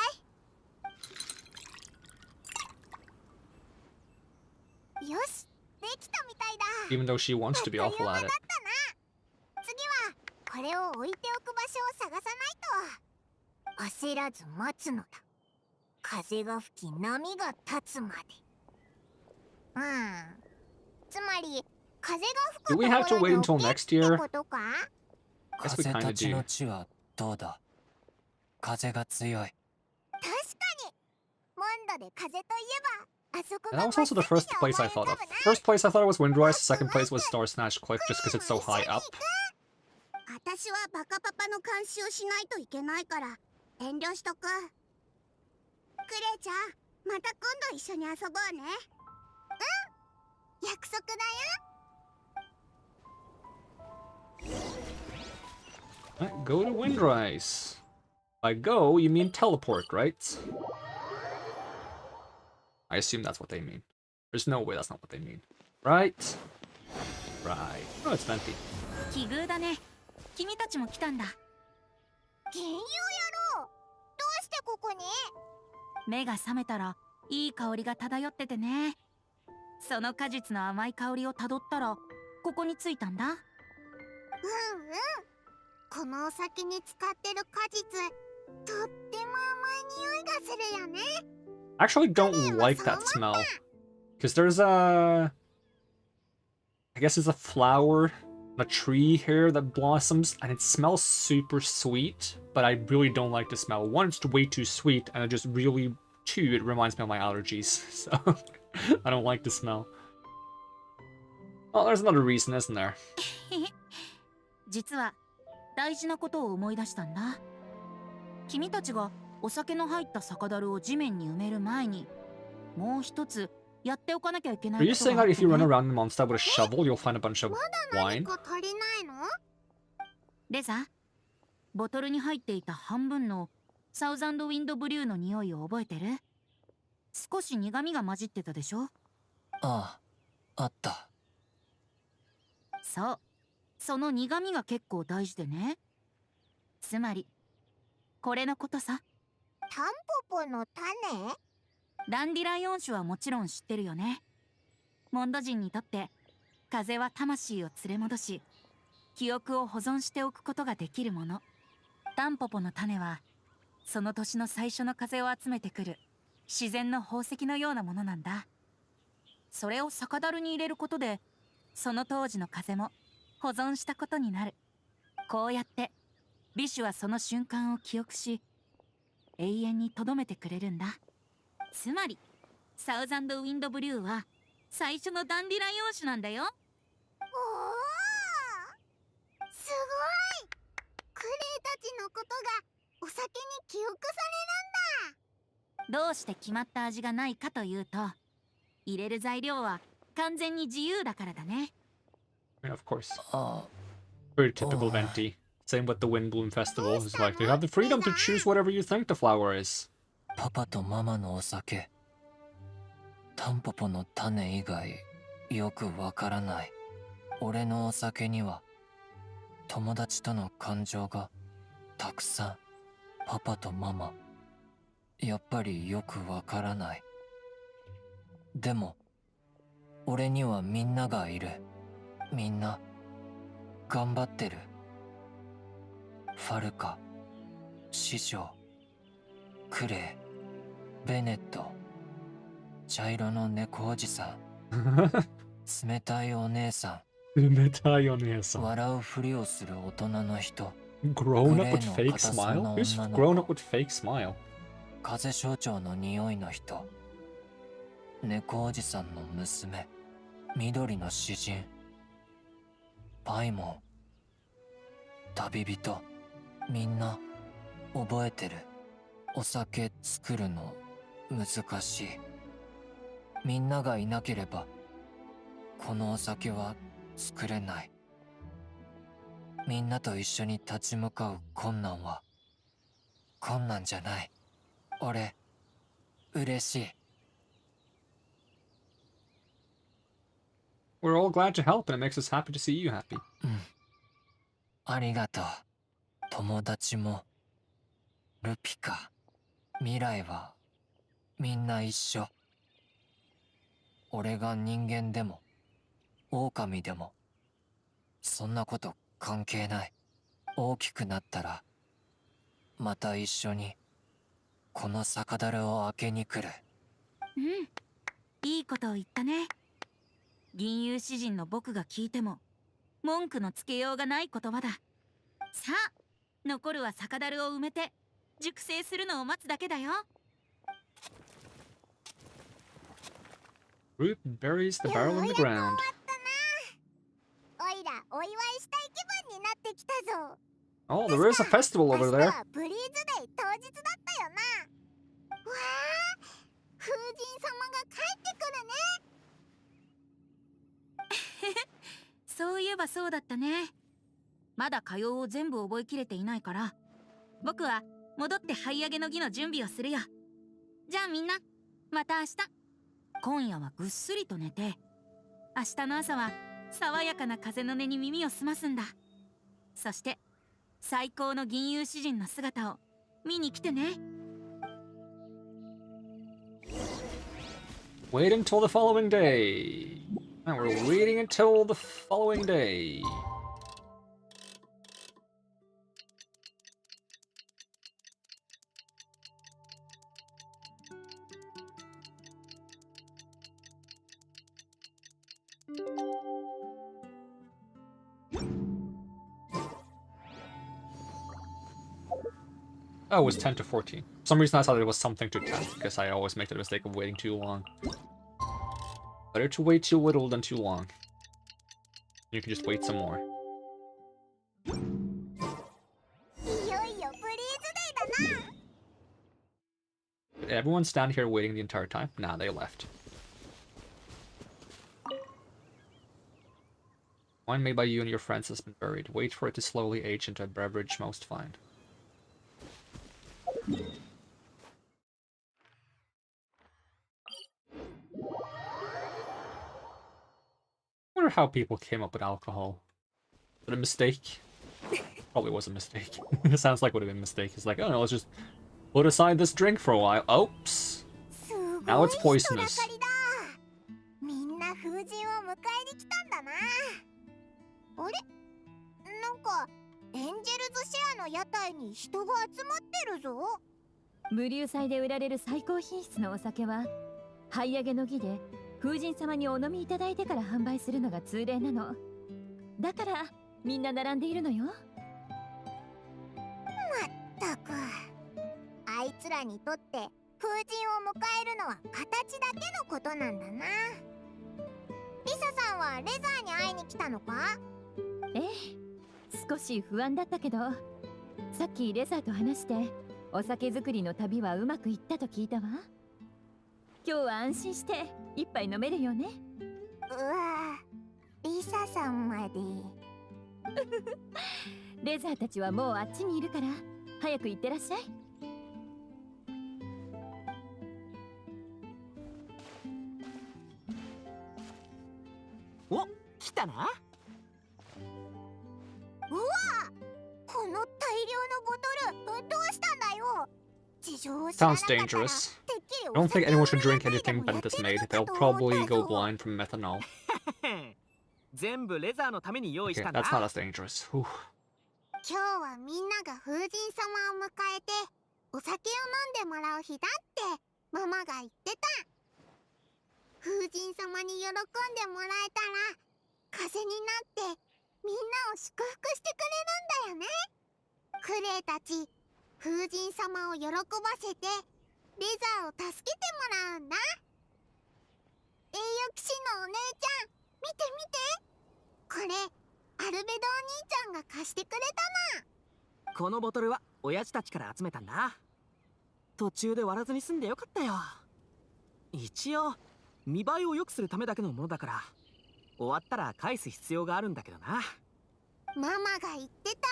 い。よし、できたみたいだ。 Even though she wants to be awful at it. 次はこれを置いておく場所を探さないと。焦らず待つのだ。風が吹き波が立つまで。つまり風が吹くところ Do we have to wait until に next year? ってことか？ Guess we 風 kinda たちの do. 地はどうだ？風が強い。確かに。モンドで風といえばあそこ And が that was also the first place I thought of. First place I thought it was Windrise, second place was Star Snatch Cliff just because it's so high up. 私はバカパパの監視をしないといけないから遠慮しとく。クレイちゃん、また今度一緒に遊ぼうね。約束だよ。 Alright, go to Windrise. By go, you mean teleport, right? I assume that's what they mean. There's no way that's not what they mean. Right? Right. Oh, it's Venti. 奇遇だね。君たちも来たんだ。原油野郎、どうしてここに？目が覚めたらいい香りが漂っててね。その果実の甘い香りをたどったらここに着いたんだ。このお酒に使ってる果実、とっても甘い匂いがするよね。 I actually don't like that smell. Because there's a... I guess it's a flower, a tree here that blossoms, and it smells super sweet, but I really don't like the smell. One, it's way too sweet, and it just really, two, it reminds me of my allergies, so I don't like the smell. Oh, there's another reason, isn't there? 実は大事なことを思い出したんだ。君たちがお酒の入った酒樽を地面に埋める前に、もう一つやっておかなきゃいけな Are い you ことが saying あっ that if て you run ね。 around the Mondstadt with a shovel, you'll find a bunch of 何 wine? か足りないの？レザ、ボトルに入っていた半分のサウザンドウィンドブリューの匂いを覚えてる？少し苦味が混じってたでしょ？ああ、あった。そう、その苦味が結構大事でね。つまりこれのことさ。タンポポの種？ダンディライオン種はもちろん知ってるよね。モンド人にとって風は魂を連れ戻し、記憶を保存しておくことができるもの。タンポポの種はその年の最初の風を集めてくる自然の宝石のようなものなんだ。それを酒樽に入れることで、その当時の風も保存したことになる。こうやってビシュはその瞬間を記憶し、永遠に留めてくれるんだ。つまりサウザンドウィンドブリューは最初のダンディライオン種なんだよ。おお、すごい。クレイたちのことがお酒に記憶さどうして決まった味がないかというと、入れる材料は完全に自由だからだね。 Yeah, of course. あ Very typical Venti. Same with the Windbloom Festival. It's like you have the freedom to choose whatever you think the flower is. パパとママのお酒。タンポポの種以外よくわからない。俺のお酒には友達との感情がたくさん。パパとママ、やっぱりよくわからない。でも俺にはみんながいる。みんな頑張ってる。ファルカ、師匠、クレイ、ベネット、茶色の猫おじさん、冷たいお姉さん、笑うふりをする大人の人、 Grown up with fake smile? Who's grown up with fake smile? 風象徴の匂いの人、猫おじさんの娘、緑の詩人、パイモン、旅人、みんな覚えてる。お酒作るの難しい。みんながいなければこのお酒は作れない。みんなと一緒に立ち向かう困難は困難じゃない。俺嬉しい。 We're all glad to help, and it makes us happy to see you happy. ありがとう。友達もルピカ、未来はみんな一緒。俺が人間でも狼でもそんなこと関係ない。大きくなったらまた一緒にこの酒樽を開けに来る。うん、いいことを言ったね。銀融詩人の僕が聞いても文句のつけようがない言葉だ。さあ、残るは酒樽を埋めて熟成するのを待つだけだよ。 Root buries the barrel in the ground. おいらお祝いしたい気分になってきたぞ。 Oh, there is a festival 明 over 日 there. はブリーズデイ当日だったよな。わあ、風神様が帰ってくるね。そういえばそうだったね。まだ歌謡を全部覚えきれていないから、僕は戻って這い上げの儀の準備をするよ。じゃあみんな、また明日。今夜はぐっすりと寝て、明日の朝は爽やかな風の音に耳を澄ますんだ。そして最高の銀融詩人の姿を見に来てね。 Wait until the following day. And we're waiting until the following day. Oh, it was 10 to 14. For some reason I thought it was something to 10, because I always make the mistake of waiting too long. Better to wait too little than too long. You can just wait some more. いよいよブリーズデイだな。 Did everyone stand here waiting the entire time? Nah, they left. Wine made by you and your friends has been buried. Wait for it to slowly age into a beverage most fine. I wonder how people came up with alcohol. Was it a mistake? Probably was a mistake. It sounds like it would have been a mistake. It's like, oh no, let's just put aside this drink for a while. Oops. Now it's poisonous. みんな風神を迎えに来たんだな。あれ？なんかエンジェルズシェアの屋台に人が集まってるぞ。無流祭で売られる最高品質のお酒は灰上げの儀で風神様にお飲みいただいてから販売するのが通例なの。だからみんな並んでいるのよ。まったく、あいつらにとって風神を迎えるのは形だけのことなんだな。リサさんはレザーに会いに来たのか？ええ、少し不安だったけど、さっきレザーと話してお酒作りの旅はうまくいったと聞いたわ。今日は安心して一杯飲めるよね。うわ、リサさんまで。レザーたちはもうあっちにいるから早く行ってらっしゃい。お、来たな。うわ、この大量のボトルどうしたんだよ。事情を知らなか Sounds ったら dangerous. てっきり I don't お think 酒 anyone を should 売る drink 屋台 anything でもや Bent って has る made. のか They'll と思った probably go ぞ。 blind from methanol. 全部レザーのために用意し Okay, たんだ。 that's not as dangerous. Whew. 今日はみんなが風神様を迎えてお酒を飲んでもらう日だってママが言ってた。風神様に喜んでもらえたら風になってみんなを祝福してくれるんだよね。クレイたち風神様を喜ばせてレザーを助けてもらうんだ。栄誉騎士のお姉ちゃん見て見て、これアルベドお兄ちゃんが貸してくれたな。このボトルは親父たちから集めたんだ。途中で割らずに済んでよかったよ。一応見栄えを良くするためだけのものだから終わったら返す必要があるんだけどな。ママが言ってた。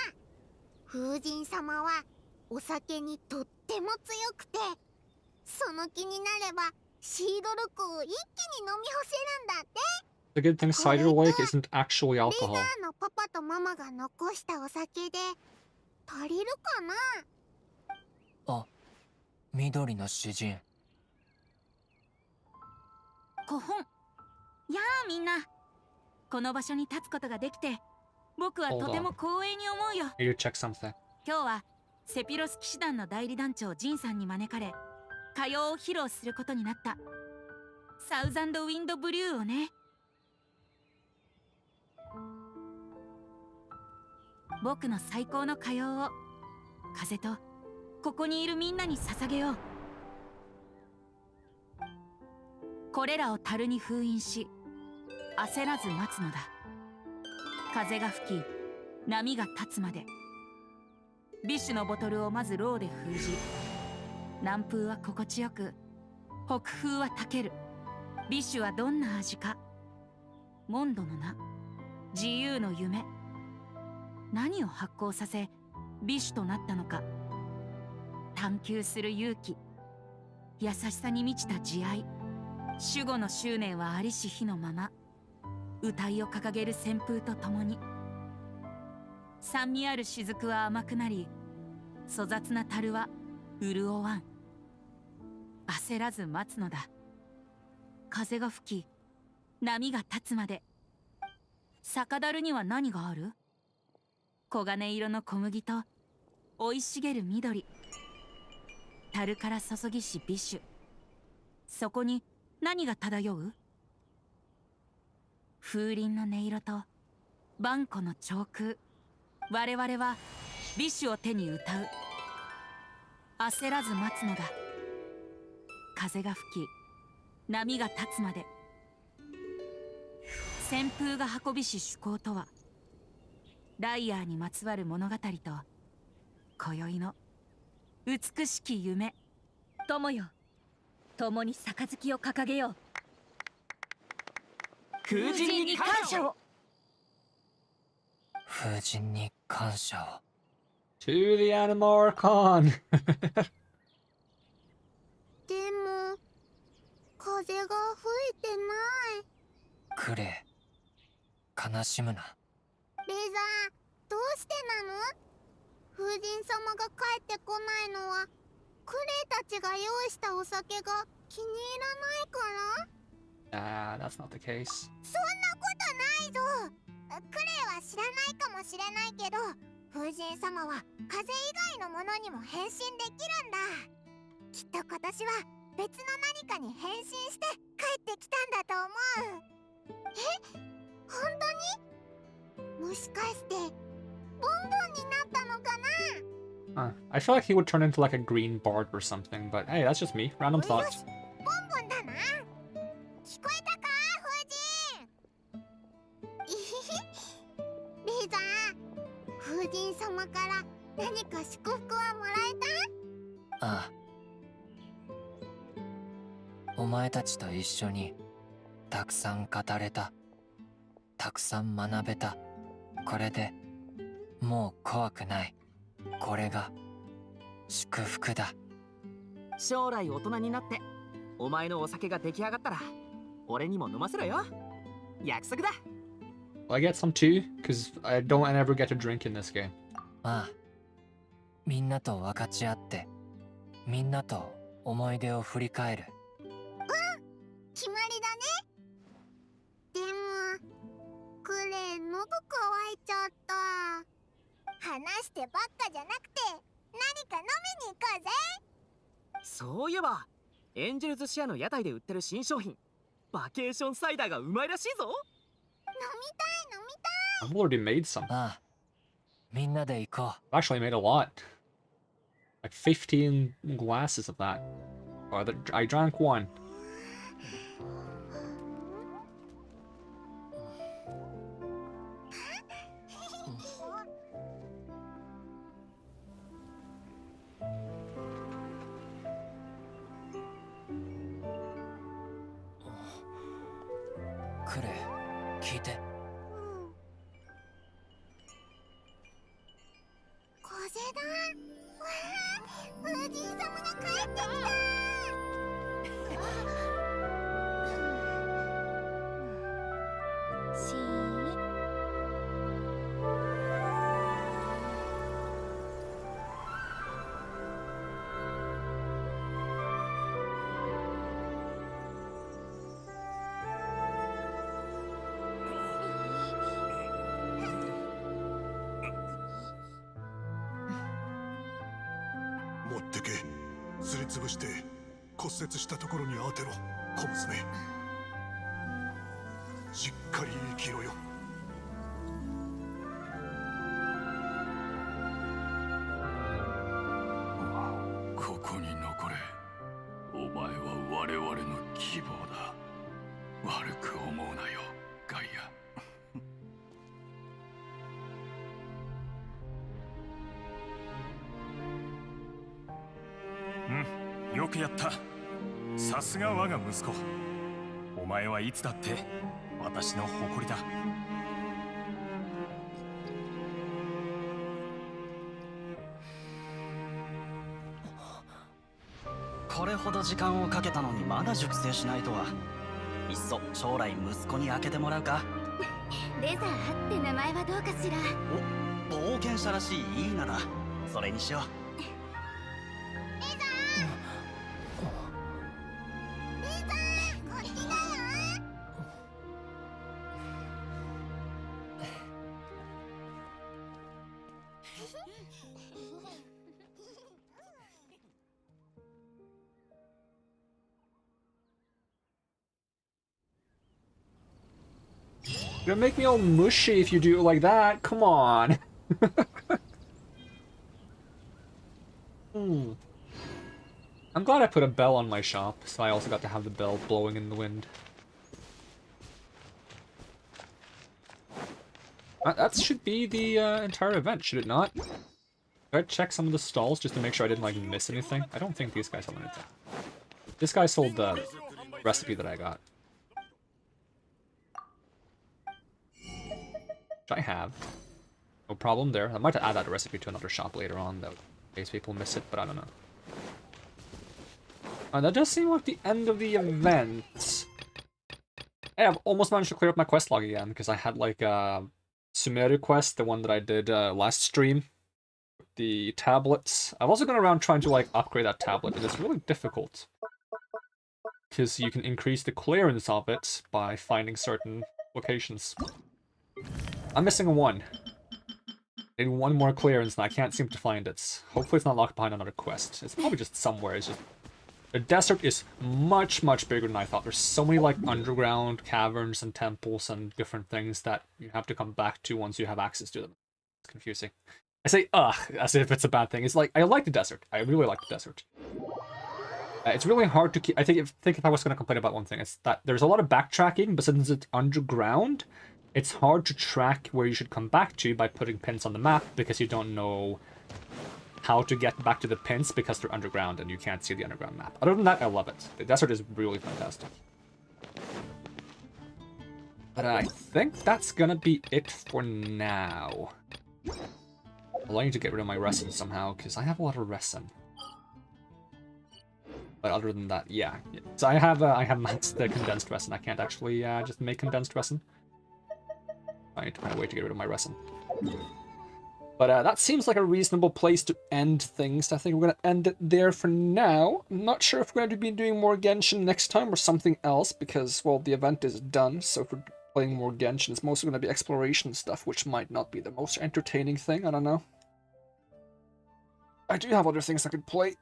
風神様はお酒にとっても強くて、その気になればシードルクを一気に飲み干せるんだって。 The good thing Cider Lake isn't actually レザ alcohol. ーのパパとママが残したお酒で足りるかな。あ、緑の詩人。古本。やあみんな、この場所に立つことができて僕はとても光栄に思うよ。 Need to check something. 今日はセピロス騎士団の代理団長ジンさんに招かれ歌謡を披露することになった。サウザンドウィンドブリューをね。僕の最高の歌謡を風とここにいるみんなに捧げよう。これらを樽に封印し焦らず待つのだ。風が吹き波が立つまで。ビッシュのボトルをまずローで封じ、南風は心地よく北風はたける。ビッシュはどんな味か。モンドの名、自由の夢。何を発酵させビッシュとなったのか。探求する勇気、優しさに満ちた慈愛。守護の執念はありし日のまま。歌いを掲げる旋風とともに。酸味ある雫は甘くなり、粗雑な樽は潤わん。焦らず待つのだ。風が吹き波が立つまで。酒樽には何がある？黄金色の小麦と生い茂る緑。樽から注ぎしビシュ。そこに何が漂う？風鈴の音色と万古の長空。我々はビシュを手に歌う。焦らず待つのだ。風が吹き波が立つまで。旋風が運びし趣向とは、ライアーにまつわる物語と今宵の美しき夢。友よ、共に杯を掲げよう。風神に感謝を。風神に感謝を。 To the Animorcon! でも風が吹いてない。クレイ、悲しむな。レザー、どうしてなの？風神様が帰ってこないのはクレイたちが用意したお酒が気に入らないから？ That's not the case. そんなことないぞ。クレイは知らないかもしれないけど、風神様は風以外のものにも変身できるんだ。きっと今年は別の何かに変身して帰ってきたんだと思う。え、本当に？もしかしてボンボンになったのかな？ I feel like he would turn into like a green bard or something, but hey, that's just me. Random よ thoughts. し、ボンボンだな。聞こえたか、風神？レザー、風神様から何か祝福はもらえた？ああ。お前たちと一緒にたくさん語れた。たくさん学べた。これでもう怖くない。これが祝福だ。将来大人になってお前のお酒が出来上がったら俺にも飲ませろよ。約束だ。Will I get some too? Because I don't ever get to drink in this game. ああ。みんなと分かち合って、みんなと思い出を振り返る。決まりだね。でもクレイ、喉乾いちゃった。話してばっかじゃなくて何か飲みに行こうぜ。そういえばエンジェルズシアの屋台で売ってる新商品バケーションサイダーがうまいらしいぞ。飲みたい飲みたい。 I've already made some. ああ。みんなで行こ I've actually made a lot. Like 15 glasses of that. I drank one. う。クレイ、聞いて。風だ。わあ、風神様が帰ってきた。しー。持ってけ。すりつぶして骨折したところに当てろ、小娘。しっかり生きろよ。ここに残れ。お前は我々の希望だ。悪く思うなよ、ガイア。うん、よくやった。さすが我が息子。お前はいつだって私の誇りだ。これほど時間をかけたのにまだ熟成しないとは。いっそ将来息子に開けてもらうか。レザーって名前はどうかしら。お、冒険者らしいいい名だ。それにしよう。こっちだよ。You're gonna make me all mushy if you do it like that. Come on. I'm glad I put a bell on my shop, so I also got to have the bell blowing in the wind. That should be the entire event, should it not? Did I check some of the stalls just to make sure I didn't like miss anything? I don't think these guys sold anything. This guy sold the recipe that I got. Which I have. No problem there. I might add that recipe to another shop later on, though, in case people miss it, but I don't know. That does seem like the end of the event. Hey, I've almost managed to clear up my quest log again, because I had like a Sumeru quest, the one that I did last stream. The tablets. I've also gone around trying to like upgrade that tablet, and it's really difficult. Because you can increase the clearance of it by finding certain locations. I'm missing one. I need one more clearance, and I can't seem to find it. Hopefully it's not locked behind another quest. It's probably just somewhere. It's just... The desert is much, much bigger than I thought. There's so many like underground caverns and temples and different things that you have to come back to once you have access to them. It's confusing. I say ugh, as if it's a bad thing. It's like, I like the desert. I really like the desert. It's really hard to keep... I think if I was going to complain about one thing, it's that there's a lot of backtracking, but since it's underground, it's hard to track where you should come back to by putting pins on the map, because you don't know how to get back to the pins because they're underground and you can't see the underground map. Other than that, I love it. The desert is really fantastic. But I think that's gonna be it for now. Well, I need to get rid of my resin somehow, because I have a lot of resin. But other than that, yeah. So I have maxed the condensed resin. I can't actually just make condensed resin. I need to find a way to get rid of my resin. But that seems like a reasonable place to end things. I think we're going to end it there for now. I'm not sure if we're going to be doing more Genshin next time or something else, because, well, the event is done. So if we're playing more Genshin, it's mostly going to be exploration stuff, which might not be the most entertaining thing. I don't know. I do have other things I could play.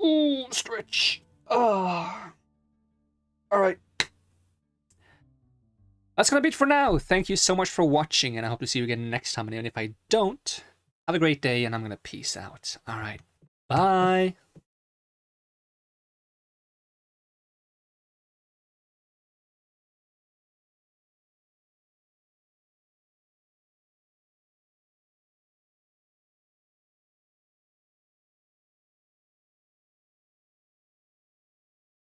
Ooh, stretch. Alright. That's going to be it for now. Thank you so much for watching, and I hope to see you again next time. And even if I don't, have a great day, and I'm going to peace out. Alright. Bye.